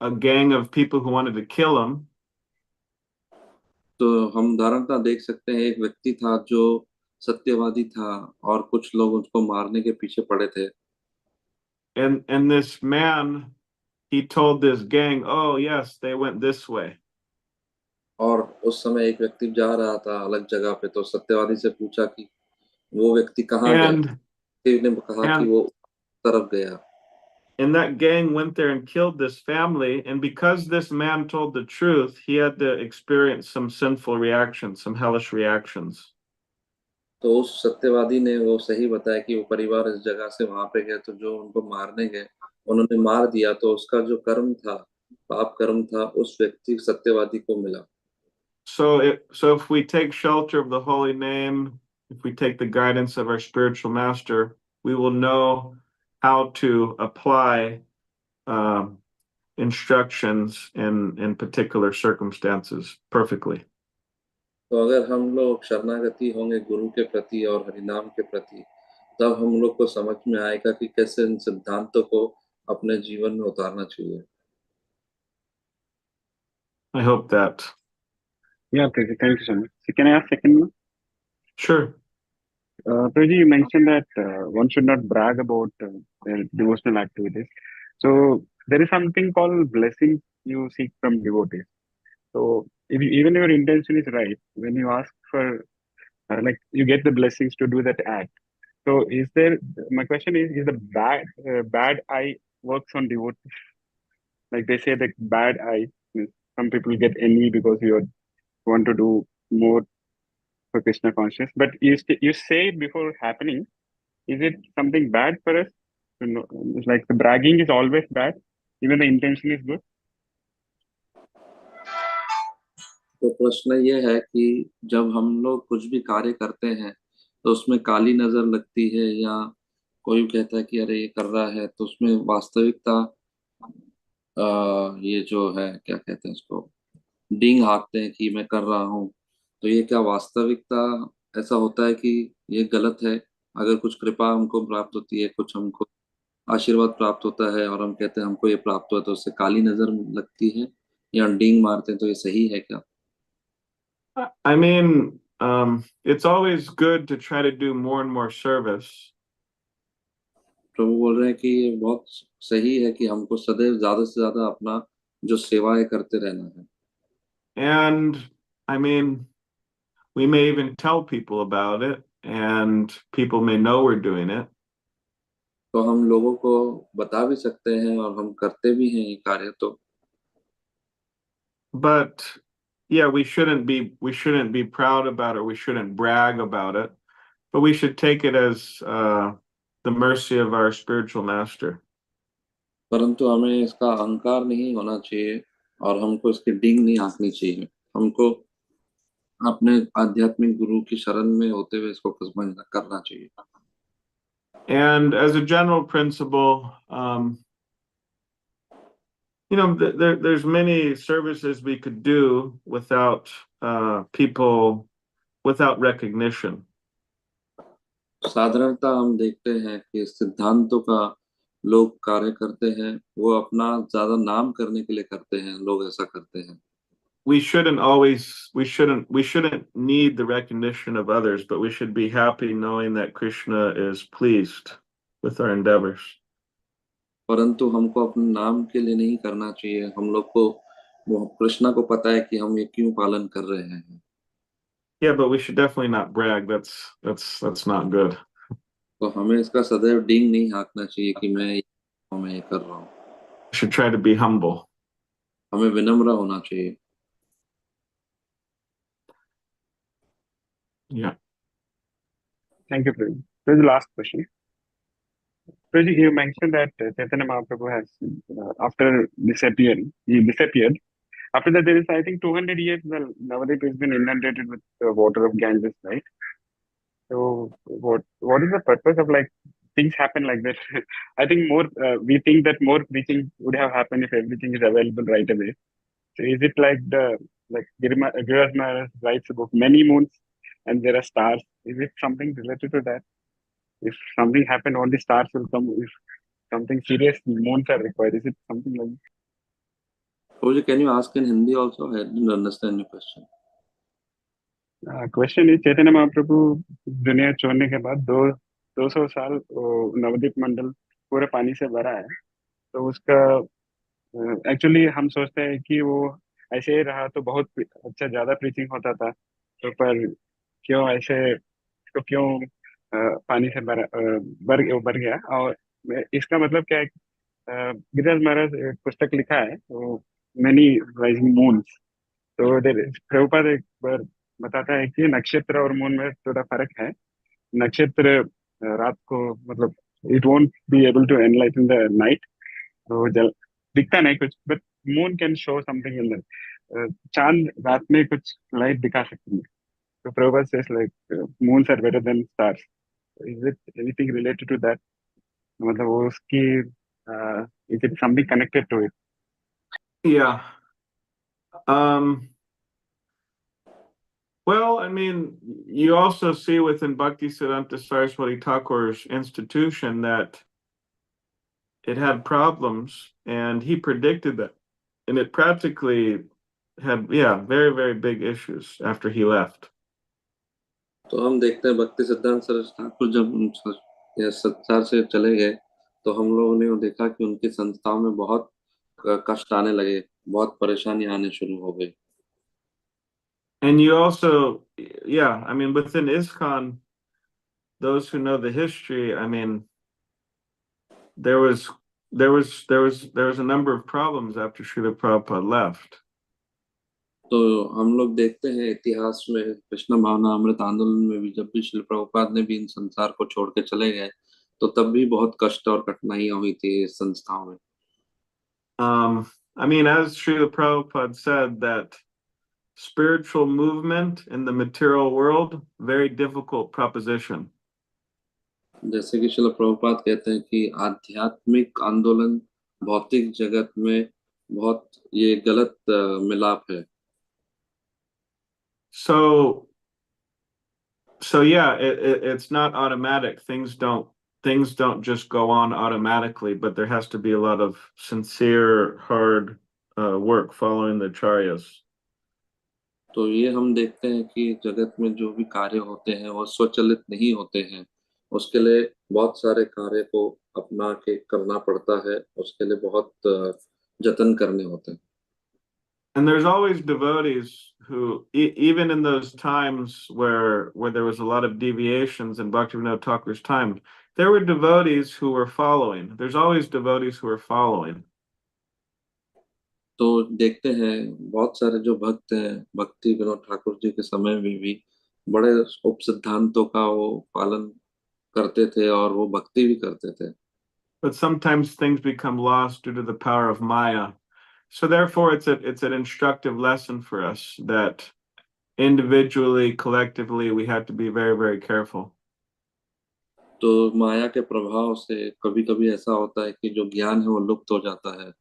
a gang of people who wanted to kill him. तो हम उदाहरणतः देख सकते हैं, एक व्यक्ति था जो सत्यवादी था और कुछ लोग उसको मारने के पीछे पड़े थे। And this man, he told this gang, "Oh yes, they went this way." और उस समय एक व्यक्ति जा रहा था अलग जगह पे, तो सत्यवादी से पूछा कि वो व्यक्ति कहाँ गया? ने कहा कि वो तरफ गया। And that gang went there and killed this family, and because this man told the truth, he had to experience some sinful reactions, some hellish reactions. तो उस सत्यवादी ने वो सही बताया कि वो परिवार इस जगह से वहां पे गए, तो जो उनको मारने गए उन्होंने मार दिया, तो उसका जो कर्म था, पाप कर्म था, उस व्यक्ति सत्यवादी को मिला। So if we take shelter of the holy name, if we take the guidance of our spiritual master, we will know how to apply instructions in particular circumstances perfectly. तो अगर हम लोग शरणागति होंगे गुरु के प्रति और हरिनाम के प्रति, तब हम लोग को समझ में आएगा कि कैसे इन सिद्धांतों को अपने जीवन में उतारना चाहिए। I hope that Yeah, Prabhuji, thank you so much. So can I ask second one? Sure. Prabhuji, you mentioned that one should not brag about their devotional activities. So there is something called blessings you seek from devotees. So if you, even your intention is right, when you ask for like you get the blessings to do that act. So is there? My question is the bad eye works on devotees? Like they say, the bad eye. Means some people get envy because you want to do more for Krishna conscious. But you say it before happening. Is it something bad for us? To know, it's like the bragging is always bad, even the intention is good. तो प्रश्न ये है कि जब हम लोग कुछ भी कार्य करते हैं तो उसमें काली नजर लगती है, या कोई कहता है कि अरे ये कर रहा है, तो उसमें वास्तविकता ये जो है क्या कहते हैं उसको, डींग हाँकते हैं कि मैं कर रहा हूँ। तो ये क्या वास्तविकता ऐसा होता है कि ये गलत है? अगर कुछ कृपा हमको प्राप्त होती है, कुछ हमको आशीर्वाद प्राप्त होता है और हम कहते हैं हमको ये प्राप्त हुआ, तो उससे काली नजर लगती है या डींग मारते हैं, तो ये सही है क्या? I mean, it's always good to try to do more and more service. प्रभु बोल रहे हैं कि ये बहुत सही है कि हमको सदैव ज्यादा से ज्यादा अपना जो सेवा है करते रहना है। And I mean, we may even tell people about it, and people may know we're doing it. तो हम लोगों को बता भी सकते हैं और हम करते भी हैं ये कार्य। तो But yeah, we shouldn't be proud about it. We shouldn't brag about it, but we should take it as the mercy of our spiritual master. परंतु हमें इसका अहंकार नहीं होना चाहिए और हमको इसकी डींग नहीं हाँकनी चाहिए। हमको अपने आध्यात्मिक गुरु की शरण में होते हुए इसको करना चाहिए। And as a general principle, you know, there's many services we could do without people, without recognition. साधारणतः हम देखते हैं कि सिद्धांतों का लोग कार्य करते हैं, वो अपना ज्यादा नाम करने के लिए करते हैं, लोग ऐसा करते हैं। We shouldn't need the recognition of others, but we should be happy knowing that Krishna is pleased with our endeavors. परंतु हमको अपने नाम के लिए नहीं करना चाहिए। हम लोग को वो कृष्णा को पता है कि हम ये क्यों पालन कर रहे हैं। Yeah, but we should definitely not brag. That's not good. तो हमें इसका सदैव डींग नहीं हाँकना चाहिए कि मैं ये कर रहा हूँ। We should try to be humble. हमें विनम्र होना चाहिए। Yeah. Thank you, Prabhuji. This is the last question. Prabhuji, you mentioned that Chaitanya Mahaprabhu has, after disappearing, he disappeared. After that, there is, I think, 200 years, the Navadip has been inundated with the water of Ganges, right? So, what is the purpose of like things happen like that? I think more, we think that more preaching would have happened if everything is available right away. So, is it like Giridas Maharaj writes a book, Many Moons, and there are stars? Is it something related to that? If something happened, only stars will come. If something serious, moons are required. Is it something like Prabhuji, can you ask in Hindi also? I didn't understand your question. Question is Chaitanya Mahaprabhu दुनिया छोड़ने के बाद 200 साल नवदीप मंडल पूरे पानी से भरा है। तो उसका एक्चुअली हम सोचते हैं कि वो ऐसे ही रहा तो बहुत अच्छा ज्यादा प्रीचिंग होता था। तो पर क्यों ऐसे तो क्यों पानी से भर गया। और इसका मतलब क्या है? गिरिराज महाराज एक पुस्तक लिखा है तो मैनी राइजिंग मून्स। तो प्रभुपाद एक बार बताता है कि नक्षत्र और मून में थोड़ा फर्क है। नक्षत्र रात को मतलब it won't be able to enlighten the night. तो जल दिखता नहीं कुछ, but moon can show something in the चांद रात में कुछ लाइट दिखा सकती है। तो Prabhupada says like moons are better than stars. Is it anything related to that? मतलब वो उसकी is it something connected to it? Yeah. Well, I mean, you also see within Bhaktisiddhanta Saraswati Thakur's institution that it had problems, and he predicted that, and it practically had, yeah, very, very big issues after he left. तो हम देखते हैं भक्ति सिद्धांत सरस्वती ठाकुर जब यह संसार से चले गए तो हम लोगों ने देखा कि उनकी संस्थाओं में बहुत कष्ट आने लगे, बहुत परेशानी आने शुरू हो गई। And you also, yeah, I mean, within ISKCON, those who know the history, I mean, there was a number of problems after Srila Prabhupada left. तो हम लोग देखते हैं इतिहास में कृष्ण भावना अमृत आंदोलन में भी जब भी श्री प्रभुपाद ने भी इन संसार को छोड़ के चले गए तो तब भी बहुत कष्ट और कठिनाइयां हुई थी इस संस्थाओं में। I mean, as Srila Prabhupada said, that spiritual movement in the material world, very difficult proposition. जैसे कि श्रील प्रभुपाद कहते हैं कि आध्यात्मिक आंदोलन भौतिक जगत में बहुत ये गलत मिलाप है। So yeah, it's not automatic. Things don't just go on automatically, but there has to be a lot of sincere, hard work following the acharyas. तो ये हम देखते हैं कि जगत में जो भी कार्य होते हैं वो स्वचालित नहीं होते हैं, उसके लिए बहुत सारे कार्य को अपना के करना पड़ता है, उसके लिए बहुत जतन करने होते हैं। And there's always devotees who, even in those times where there was a lot of deviations in Bhaktivinoda Thakur's time, there were devotees who were following. There's always devotees who are following. तो देखते हैं बहुत सारे जो भक्त हैं भक्ति विनोद ठाकुर जी के समय में भी बड़े उप सिद्धांतों का वो पालन करते थे और वो भक्ति भी करते थे। But sometimes things become lost due to the power of Maya. So therefore, it's an instructive lesson for us that individually, collectively, we have to be very, very careful. तो माया के प्रभाव से कभी कभी ऐसा होता है कि जो ज्ञान है वो लुप्त हो जाता है,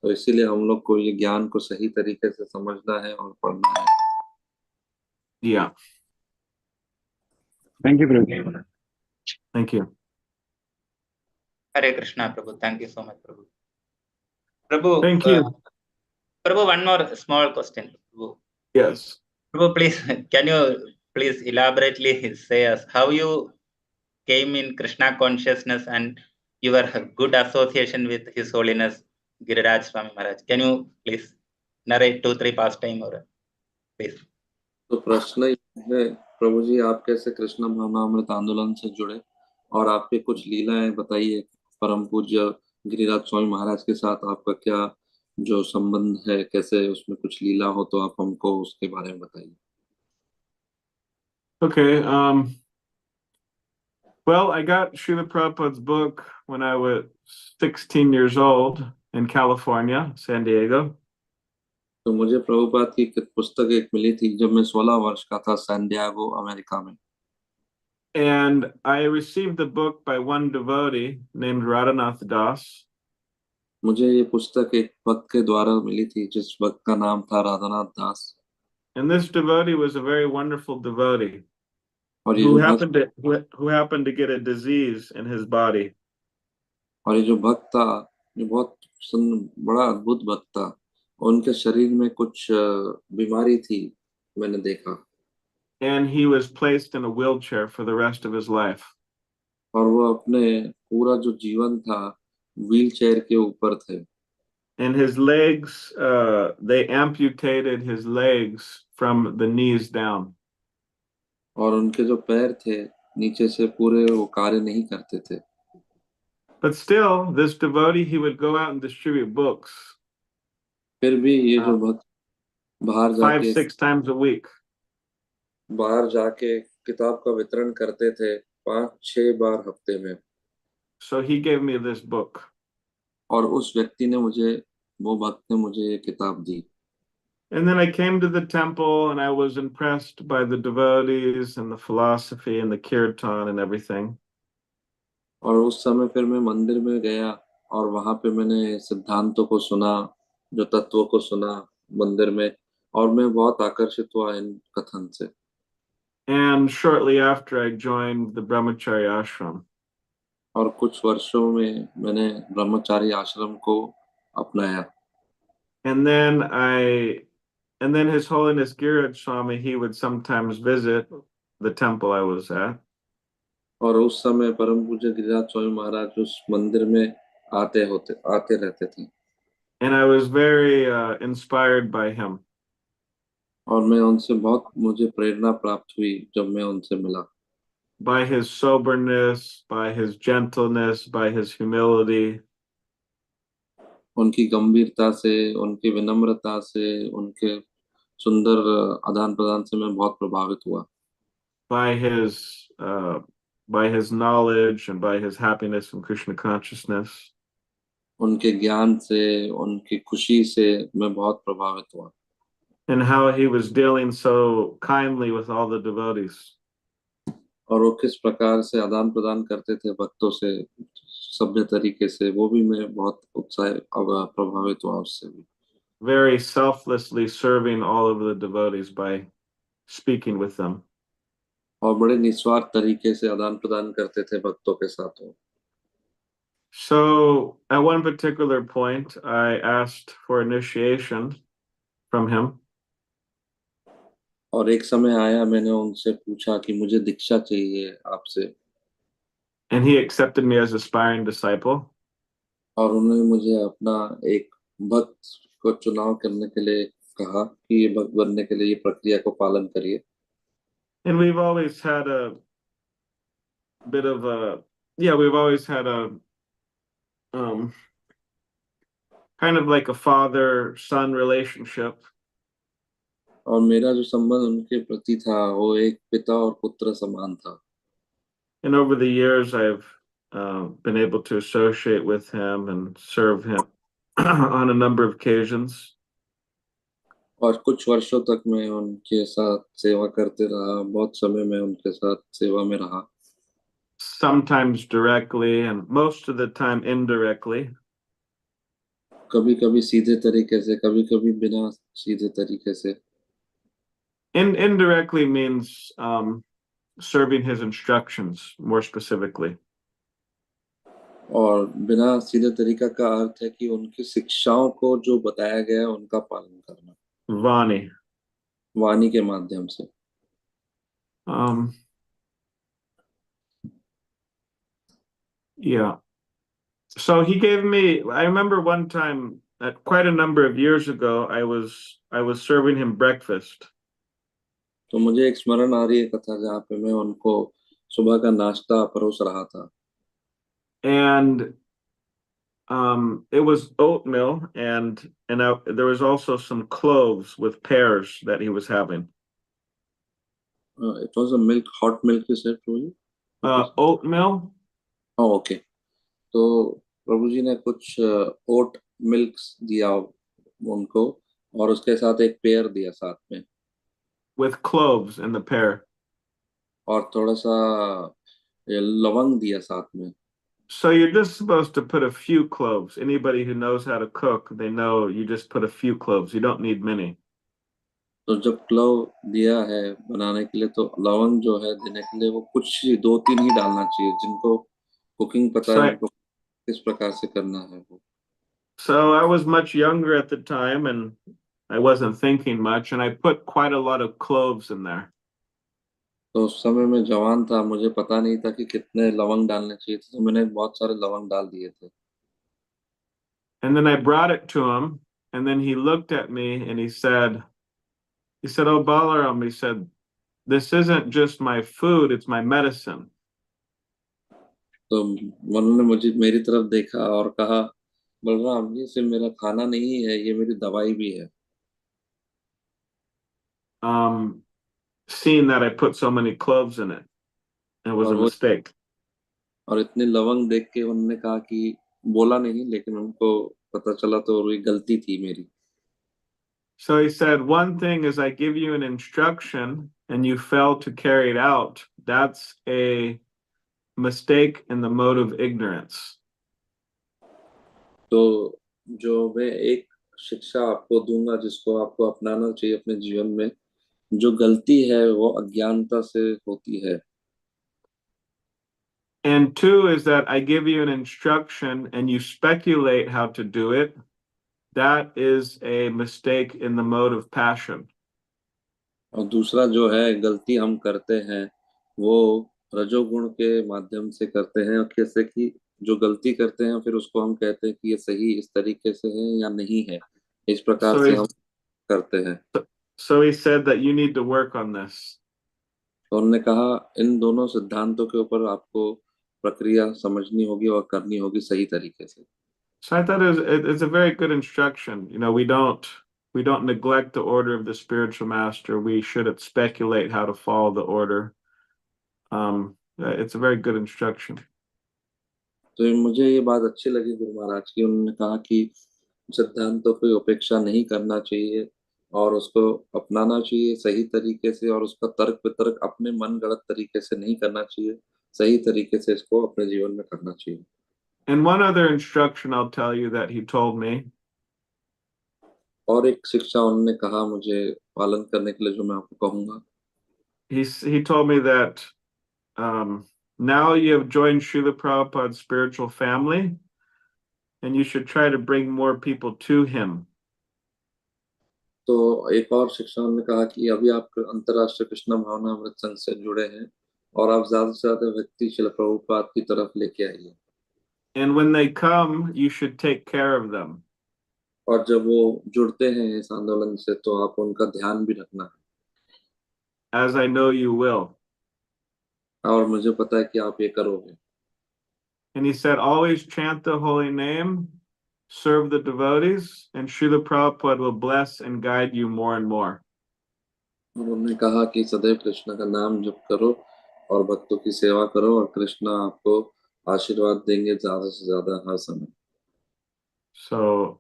तो इसीलिए हम लोग को ये ज्ञान को सही तरीके से समझना है और पढ़ना है। Yeah. Thank you, Prabhu. Thank you. Hare Krishna, Prabhu. Thank you so much, Prabhu. Prabhu, Thank you. Prabhu, one more small question. Prabhu. Yes. Prabhu, please, can you please elaborately say us how you came in Krishna consciousness and your good association with His Holiness Giriraj Swami Maharaj? Can you please narrate 2-3 pastime or please? तो प्रश्न ये है प्रभु जी, आप कैसे कृष्ण भावनामृत आंदोलन से जुड़े और आपके कुछ लीलाएं बताइए। परम पूज्य गिरिराज स्वामी महाराज के साथ आपका क्या जो संबंध है, कैसे उसमें कुछ लीला हो तो आप हमको उसके बारे में बताइए। Okay. Well, I got Srila Prabhupada's book when I was 16 years old in California, San Diego. तो मुझे प्रभुपाद की पुस्तक एक मिली थी जब मैं 16 वर्ष का था, सैन डिएगो अमेरिका में। And I received the book by one devotee named Radhanath Das. मुझे ये पुस्तक एक भक्त के द्वारा मिली थी जिस भक्त का नाम था राधानाथ दास। And this devotee was a very wonderful devotee और ये who जो भक्त happened to get a disease in his body. और ये जो भक्त था ये बहुत बड़ा अद्भुत भक्त था, उनके शरीर में कुछ बीमारी थी मैंने देखा। And he was placed in a wheelchair for the rest of his life. और वो अपने पूरा जो जीवन था व्हील चेयर के ऊपर थे। And his legs, they amputated his legs from the knees down. और उनके जो पैर थे नीचे से पूरे वो कार्य नहीं करते थे। But still, this devotee, he would go out and distribute books फिर भी ये जो भक्त बाहर 5-6 जाके times a week. किताब का वितरण करते थे 5-6 बार हफ्ते में। So he gave me this book. और उस व्यक्ति ने वो भक्त ने मुझे ये किताब दी। And then I came to the temple and I was impressed by the devotees and the philosophy and the kirtan and everything. और उस समय फिर मैं मंदिर में गया और वहां पे मैंने सिद्धांतों को सुना, जो तत्वों को सुना मंदिर में, और मैं बहुत आकर्षित हुआ इन कथन से। And shortly after, I joined the brahmachari ashram. और कुछ वर्षों में मैंने ब्रह्मचारी आश्रम को अपनाया। And then And then His Holiness Giraj Swami, he would sometimes visit the temple I was at. और उस समय परम पूज्य गिरिराज स्वामी महाराज उस मंदिर में आते रहते थे And I was very inspired by him. और मैं उनसे बहुत मुझे प्रेरणा प्राप्त हुई जब मैं उनसे मिला By his soberness, by his gentleness, by his humility. उनकी गंभीरता से उनकी विनम्रता से उनके सुंदर आदान प्रदान से मैं बहुत प्रभावित हुआ By his knowledge and by his happiness in Krishna consciousness. उनके ज्ञान से उनकी खुशी से मैं बहुत प्रभावित हुआ And how he was dealing so kindly with all the devotees. और वो किस प्रकार से आदान प्रदान करते थे भक्तों से सभ्य तरीके से वो भी मैं बहुत प्रभावित हुआ उससे भी Very selflessly serving all of the devotees by speaking with them. और बड़े निस्वार्थ तरीके से आदान प्रदान करते थे भक्तों के साथ वो So at one particular point, I asked for initiation from him. और एक समय आया मैंने उनसे पूछा कि मुझे दीक्षा चाहिए आपसे And he accepted me as aspiring disciple. और उन्होंने मुझे अपना एक भक्त को चुनाव करने के लिए कहा कि ये भक्त बनने के लिए ये प्रक्रिया को पालन करिए And we've always had a bit of a, we've always had a kind of like a father-son relationship. और मेरा जो संबंध उनके प्रति था वो एक पिता और पुत्र समान था And over the years, I've been able to associate with him and serve him on a number of occasions. और कुछ वर्षों तक मैं उनके साथ सेवा करते रहा बहुत समय मैं उनके साथ सेवा में रहा Sometimes directly and most of the time indirectly. कभी कभी सीधे तरीके से कभी कभी बिना सीधे तरीके से Indirectly means serving his instructions more specifically. और बिना सीधे तरीका का अर्थ है कि उनकी शिक्षाओं को जो बताया गया है उनका पालन करना Vani. वाणी के माध्यम से Yeah. So he gave me, I remember one time, quite a number of years ago, I was serving him breakfast. तो मुझे एक स्मरण आ रही है कथा जहाँ पे मैं उनको सुबह का नाश्ता परोस रहा था And it was oatmeal and there was also some cloves with pears that he was having. It was a milk, hot milk you said to you? Oatmeal. Oh, okay. तो प्रभु जी ने कुछ ओट मिल्क दिया उनको और उसके साथ एक pair दिया साथ में With cloves in the pear. और थोड़ा सा लवंग दिया साथ में So you're just supposed to put a few cloves. Anybody who knows how to cook, they know you just put a few cloves. You don't need many. तो जब clove दिया है बनाने के लिए तो लवंग जो है देने के लिए वो कुछ 2-3 ही डालना चाहिए जिनको कुकिंग पता है उनको किस प्रकार से करना है वो So I was much younger at the time and I wasn't thinking much and I put quite a lot of cloves in there. तो उस समय मैं जवान था मुझे पता नहीं था कि कितने लवंग डालने चाहिए थे तो मैंने बहुत सारे लवंग डाल दिए थे And then I brought it to him and then he looked at me and he said, "Oh, Balaram," he said, "this isn't just my food, it's my medicine." तो उन्होंने मुझे मेरी तरफ देखा और कहा बलराम ये सिर्फ मेरा खाना नहीं है ये मेरी दवाई भी है Seeing that I put so many cloves in it, it was a mistake. और इतने लवंग देख के उन्होंने कहा कि बोला नहीं लेकिन उनको पता चला तो ये गलती थी मेरी So he said, one thing is I give you an instruction and you fail to carry it out. That's a mistake in the mode of ignorance. तो जो मैं एक शिक्षा आपको दूंगा जिसको आपको अपनाना चाहिए अपने जीवन में जो गलती है वो अज्ञानता से होती है And two is that I give you an instruction and you speculate how to do it. that is a mistake in the mode of passion. और दूसरा जो है गलती हम करते हैं वो रजोगुण के माध्यम से करते हैं, और कैसे कि जो गलती करते हैं फिर उसको हम कहते हैं कि ये सही इस तरीके से है या नहीं है, इस प्रकार So से he, हम करते हैं। so he said that you need to work on this. तो उन्होंने कहा इन दोनों सिद्धांतों के ऊपर आपको प्रक्रिया समझनी होगी और करनी होगी सही तरीके से। So I thought it's a very good instruction. You know, we don't neglect the order of the spiritual master. We shouldn't speculate how to follow the order. It's a very good instruction. तो मुझे ये बात अच्छी लगी गुरु महाराज की, उन्होंने कहा कि सिद्धांतों की उपेक्षा नहीं करना चाहिए और उसको अपनाना चाहिए सही तरीके से, और उसका तर्क वितर्क अपने मन गढ़ंत तरीके से नहीं करना चाहिए, सही तरीके से इसको अपने जीवन में करना चाहिए। And one other instruction I'll tell you that he told me. और एक शिक्षा उन्होंने कहा मुझे पालन करने के लिए, जो मैं आपको कहूंगा। He told me that now you have joined Srila Prabhupada's spiritual family, and you should try to bring more people to him. तो एक और शिक्षा उन्होंने कहा कि अभी आप अंतर्राष्ट्रीय कृष्ण भावना अमृत संघ से जुड़े हैं और आप ज्यादा से ज्यादा व्यक्ति श्रील प्रभुपाद की तरफ लेके आइए, And when they come, you should take care of them. और जब वो जुड़ते हैं इस आंदोलन से तो आप उनका ध्यान भी रखना है, As I know you will. और मुझे पता है कि आप ये करोगे। And he said, always chant the holy name, serve the devotees, and Srila Prabhupada will bless and guide you more and more. और उन्होंने कहा कि सदैव कृष्ण का नाम जप करो और भक्तों की सेवा करो, और कृष्ण आपको आशीर्वाद देंगे ज्यादा से ज्यादा हर समय। So,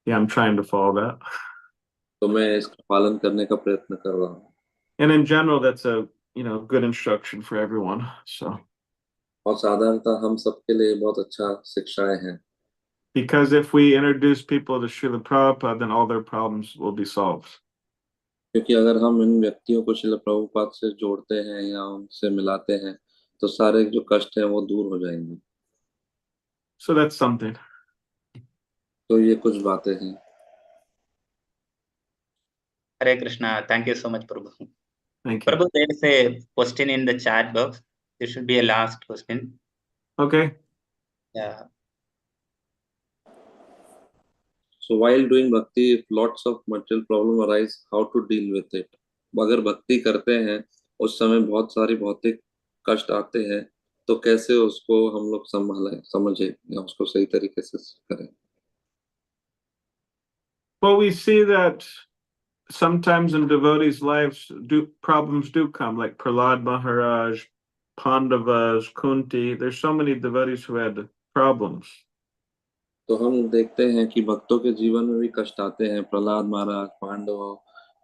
yeah, I'm trying to follow that. तो मैं इसका पालन करने का प्रयत्न कर रहा हूँ। And in general, that's a good instruction for everyone. So, और साधारणतः हम सबके लिए बहुत अच्छा शिक्षाएं हैं, because if we introduce people to Srila Prabhupada, then all their problems will be solved. क्योंकि अगर हम इन व्यक्तियों को श्रील प्रभुपाद से जोड़ते हैं या उनसे मिलाते हैं तो सारे जो कष्ट हैं वो दूर हो जाएंगे। So that's something. तो ये कुछ बातें हैं। Hare Krishna. Thank you so much, Prabhu. Thank you. Prabhu, there is a question in the chat box. This should be a last question. Okay. Yeah. So while doing bhakti, if lots of material problem arise, how to deal with it? अगर भक्ति करते हैं उस समय बहुत सारी भौतिक कष्ट आते हैं तो कैसे उसको हम लोग समझे या उसको सही तरीके से करें? Well, we see that sometimes in devotees' lives, problems do come, like Prahlad Maharaj, Pandavas, Kunti. There's so many devotees who had problems. तो हम देखते हैं कि भक्तों के जीवन में भी कष्ट आते हैं, प्रहलाद महाराज, पांडव,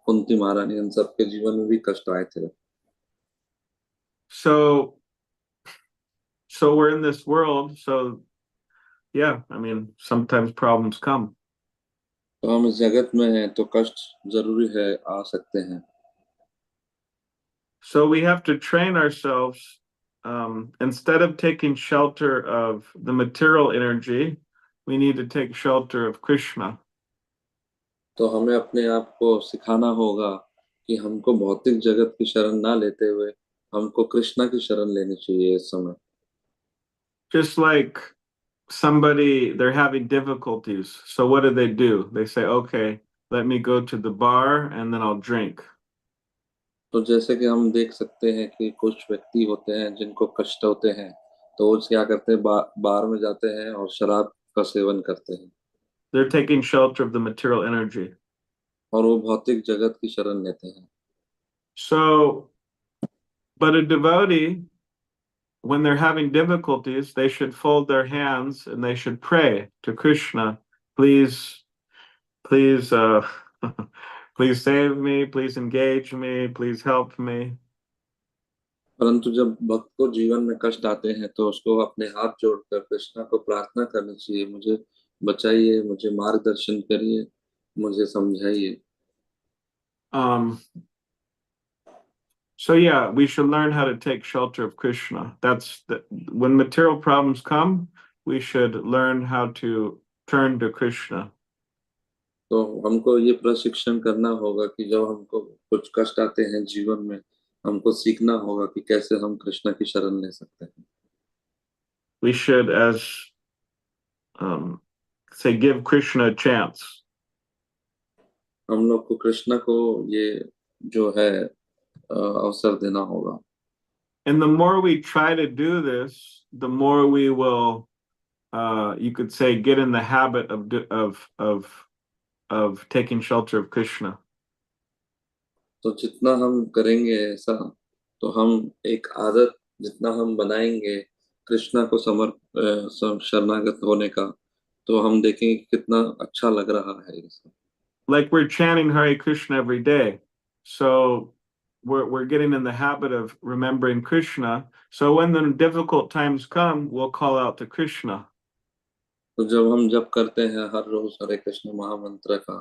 कुंती महारानी, इन सबके जीवन में भी कष्ट आए थे। So we're in this world, so yeah, I mean, sometimes problems come. तो हम इस जगत में हैं तो कष्ट जरूरी है, आ सकते हैं। So we have to train ourselves, instead of taking shelter of the material energy, we need to take shelter of Krishna. तो हमें अपने आप को सिखाना होगा कि हमको भौतिक जगत की शरण ना लेते हुए हमको कृष्णा की शरण लेनी चाहिए इस समय। Just like somebody, they're having difficulties. So what do? They say, okay, let me go to the bar and then I'll drink. तो जैसे कि हम देख सकते हैं कि कुछ व्यक्ति होते हैं जिनको कष्ट होते हैं तो वो क्या करते हैं, बार में जाते हैं और शराब का सेवन करते हैं। They're taking shelter of the material energy. और वो भौतिक जगत की शरण लेते हैं। So, but a devotee, when they're having difficulties, they should fold their hands and they should pray to Krishna, please, please, please save me, please engage me, please help me. परंतु जब भक्त को जीवन में कष्ट आते हैं तो उसको अपने हाथ जोड़कर कृष्णा को प्रार्थना करनी चाहिए, मुझे बचाइए, मुझे मार्गदर्शन करिए, मुझे समझाइए। So yeah, we should learn how to take shelter of Krishna. When material problems come, we should learn how to turn to Krishna. तो हमको ये प्रशिक्षण करना होगा कि जब हमको कुछ कष्ट आते हैं जीवन में, हमको सीखना होगा कि कैसे हम कृष्ण की शरण ले सकते हैं. We should, as say, give Krishna a chance. हम लोग को कृष्ण को ये जो है अवसर देना होगा. And the more we try to do this, the more we will, you could say, get in the habit of taking shelter of Krishna. तो जितना हम करेंगे ऐसा, तो हम एक आदत जितना हम बनाएंगे कृष्णा को शरणागत होने का, तो हम देखेंगे कितना अच्छा लग रहा है ये सब. Like we're chanting Hare Krishna every day, so we're getting in the habit of remembering Krishna. So when the difficult times come, we'll call out to Krishna. तो जब हम जप करते हैं हर रोज हरे कृष्ण महामंत्र का,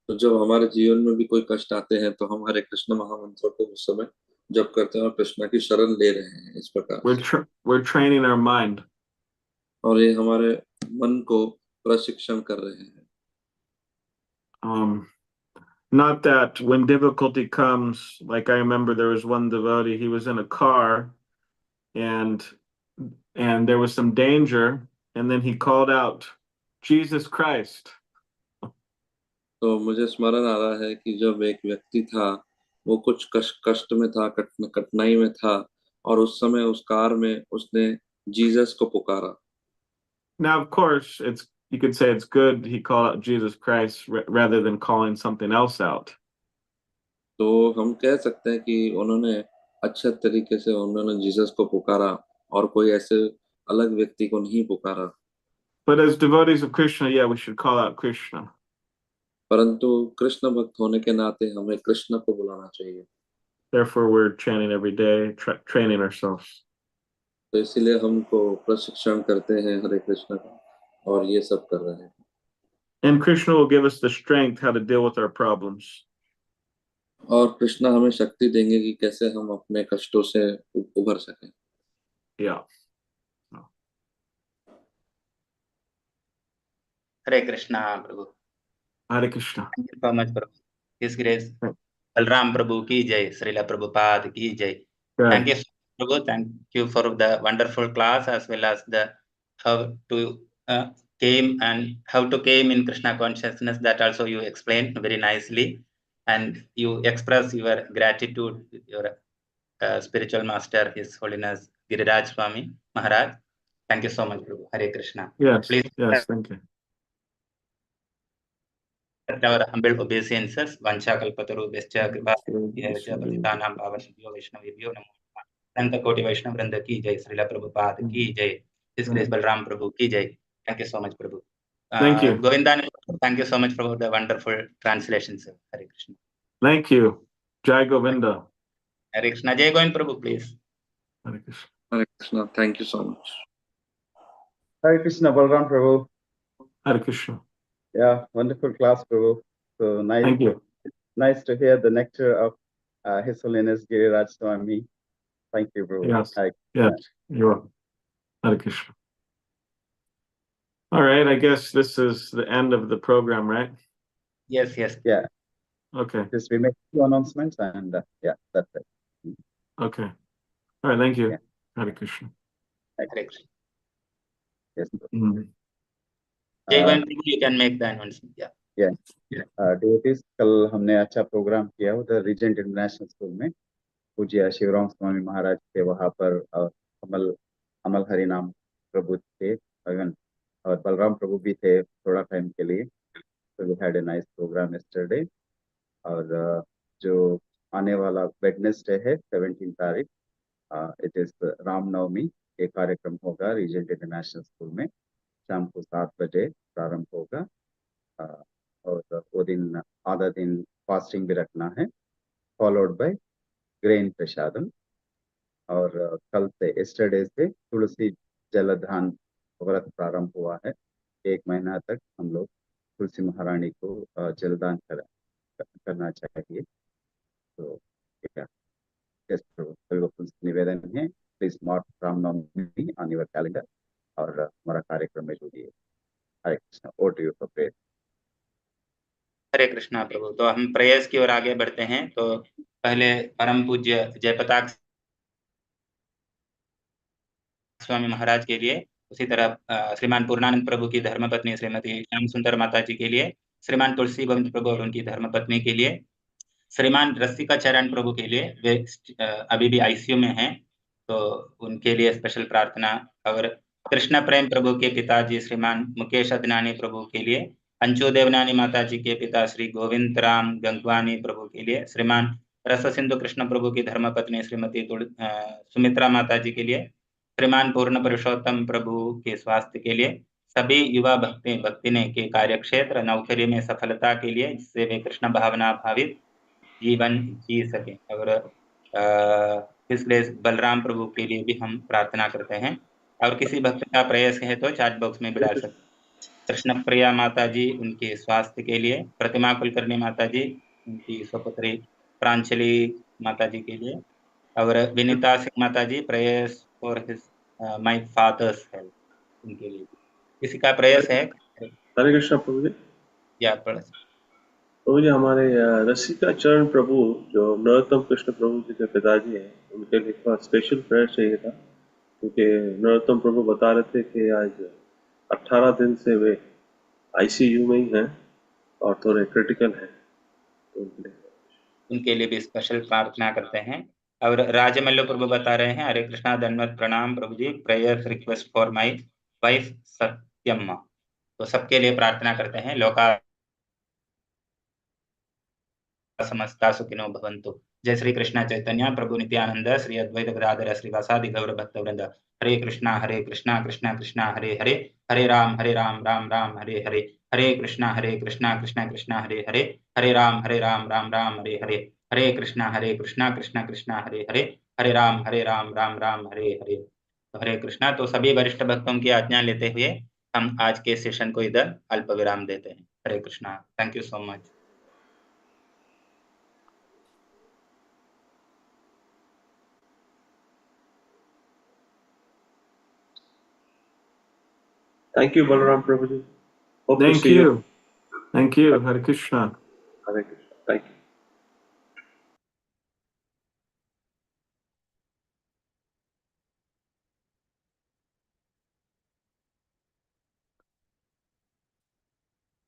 तो जब हमारे जीवन में भी कोई कष्ट आते हैं तो हम हरे कृष्ण महामंत्र को उस समय जप करते हैं और कृष्ण की शरण ले रहे हैं इस प्रकार से. We're training our mind. और ये हमारे मन को प्रशिक्षण कर रहे हैं. Not that when difficulty comes, like I remember there was one devotee, he was in a car and there was some danger, and then he called out, Jesus Christ. तो मुझे स्मरण आ रहा है कि जब एक व्यक्ति था, वो कुछ कष्ट में था, कठिनाई में था, और उस समय उस कार में उसने जीसस को पुकारा. Now, of course, you could say it's good he called out Jesus Christ rather than calling something else out. तो हम कह सकते हैं कि उन्होंने अच्छे तरीके से उन्होंने जीसस को पुकारा और कोई ऐसे अलग व्यक्ति को नहीं पुकारा. But as devotees of Krishna, yeah, we should call out Krishna. परंतु कृष्ण भक्त होने के नाते हमें कृष्ण को बुलाना चाहिए. Therefore, we're chanting every day, training ourselves. तो इसीलिए हमको प्रशिक्षण करते हैं हरे कृष्ण का, और ये सब कर रहे हैं. And Krishna will give us the strength how to deal with our problems. और कृष्ण हमें शक्ति देंगे कि कैसे हम अपने कष्टों से उबर सकें. Yeah. Hare Krishna Prabhu. Hare Krishna. Thank you so much, Prabhu. His Grace Balaram Prabhu ki jai, Srila Prabhupada ki jai. Good. Thank you, Prabhu. Thank you for the wonderful class, as well as the how to came in Krishna consciousness. That also you explained very nicely, and you express your gratitude with your spiritual master, His Holiness Giriraj Swami Maharaj. Thank you so much, Prabhu. Hare Krishna. Yes. Please. Yes. Thank you. Our humble obeisances, Vancha Kalpatarubhascha Kripa Patitanam Pavanebhyo Vaishnavebhyo Namo Namaha. Santa Koti Vaishnava Vrinda ki jai, Srila Prabhupada ki jai, His Grace Balaram Prabhu ki jai. Thank you so much, Prabhu. Thank you. Govindan, thank you so much for the wonderful translations. Hare Krishna. Thank you. Jai Govinda. Hare Krishna. Jai Govind Prabhu, please. Hare Krishna. Hare Krishna. Thank you so much. Hare Krishna, Balaram Prabhu. Hare Krishna. Yeah, wonderful class, Prabhu. So nice. Thank you. Nice to hear the nectar of His Holiness Giriraj Swami. Thank you, Prabhu. Yes. Hare Yes. You're welcome. Hare Krishna. All right. I guess this is the end of the program, right? Yes, yes. Yeah. Okay. Just we make 2 announcements and yeah, that's it. Okay. All right. Thank you. Yeah. Hare Krishna. Hare Krishna. Yes, Prabhu. Mhm. Jai Govind Prabhu, you can make the announcement. Yeah. Yeah. Devotees, कल हमने अच्छा programme किया उधर reagent international school में. पूज्य शिवराम स्वामी महाराज के वहाँ पर अमल अमल हरिनाम प्रभु थे और बलराम प्रभु भी थे थोड़ा टाइम के लिए. So we had a nice program yesterday. और जो आने वाला वेडनेसडे है 17 तारीख, इट इज रामनवमी, ये कार्यक्रम होगा रीजेंट इंटरनेशनल स्कूल में. शाम को 7 बजे प्रारंभ होगा. और वो दिन आधा दिन फास्टिंग भी रखना है, फॉलोड बाय ग्रेन प्रसादम. और कल से एस्टरडे से तुलसी जलदान व्रत प्रारंभ हुआ है. 1 महीना तक हम लोग तुलसी महारानी को जलदान करना चाहिए. तो निवेदन है, please mark Ramnavami on your calendar और हमारा कार्यक्रम में जुड़िए. Hare Krishna. Over to you for prayer. हरे कृष्णा प्रभु। तो हम प्रेयर्स की ओर आगे बढ़ते हैं। तो पहले परम पूज्य जयपताक स्वामी महाराज के लिए, उसी तरह श्रीमान पूर्णानंद प्रभु की धर्मपत्नी श्रीमती श्याम सुंदर माता जी के लिए, श्रीमान तुलसी गोविंद प्रभु और उनकी धर्मपत्नी के लिए, श्रीमान रसिका चरण प्रभु के लिए, वे अभी भी आईसीयू में हैं, तो उनके लिए स्पेशल प्रार्थना। और कृष्ण प्रेम प्रभु के पिताजी श्रीमान मुकेश अदनानी प्रभु के लिए, अंशु देवनानी माता जी के पिता श्री गोविंद राम गंगवानी प्रभु के लिए, श्रीमान रस सिंधु कृष्ण प्रभु की धर्मपत्नी श्रीमती सुमित्रा माता जी के लिए, श्रीमान पूर्ण पुरुषोत्तम प्रभु के स्वास्थ्य के लिए, सभी युवा भक्ति ने के कार्यक्षेत्र नौकरी में सफलता के लिए, जिससे वे कृष्ण भावना भावित जीवन जी सके। और इसलिए बलराम प्रभु के लिए भी हम प्रार्थना करते हैं। और किसी भक्त का प्रयास है तो चैट बॉक्स में भी डाल सकते हैं। कृष्ण प्रिया माता जी उनके स्वास्थ्य के लिए, प्रतिमा कुलकर्णी माता जी उनकी स्वपुत्री प्रांजलि माता जी के लिए, और विनीता सिंह माता जी prayers for his my father's health, उनके लिए किसी का प्रयास है। हरे कृष्ण प्रभु जी। या पढ़ प्रभु जी, हमारे रसिका चरण प्रभु जो नरोत्तम कृष्ण प्रभु जी के पिताजी हैं, उनके लिए थोड़ा स्पेशल प्रेयर चाहिए था, क्योंकि नरोत्तम प्रभु बता रहे थे कि आज 18 दिन से वे आईसीयू में ही हैं और थोड़े क्रिटिकल हैं, तो उनके लिए भी स्पेशल प्रार्थना करते हैं। और राजमल्ल प्रभु बता रहे हैं, हरे कृष्णा धन्यवाद प्रणाम Prabhu ji, prayer request for my wife Satyamma. तो सबके लिए प्रार्थना करते हैं। लोका समस्ता सुखिनो भवन्तु। जय श्री कृष्ण चैतन्य प्रभु नित्यानंद श्री अद्वैत गदाधर श्रीवासादि गौर भक्त वृंद। हरे कृष्णा कृष्णा कृष्णा हरे हरे, हरे राम राम राम हरे हरे, हरे कृष्णा कृष्णा कृष्णा हरे हरे, हरे राम राम राम हरे हरे, हरे कृष्णा कृष्णा कृष्णा हरे हरे, हरे राम राम हरे हरे। तो हरे कृष्णा। तो सभी वरिष्ठ भक्तों की आज्ञा लेते हुए हम आज के सेशन को इधर अल्प विराम देते हैं। Hare Krishna. Thank you so much. Thank you Balram Prabhu ji. Hope to Thank see you. you. Thank you. Hare Krishna. Hare Krishna. Thank you.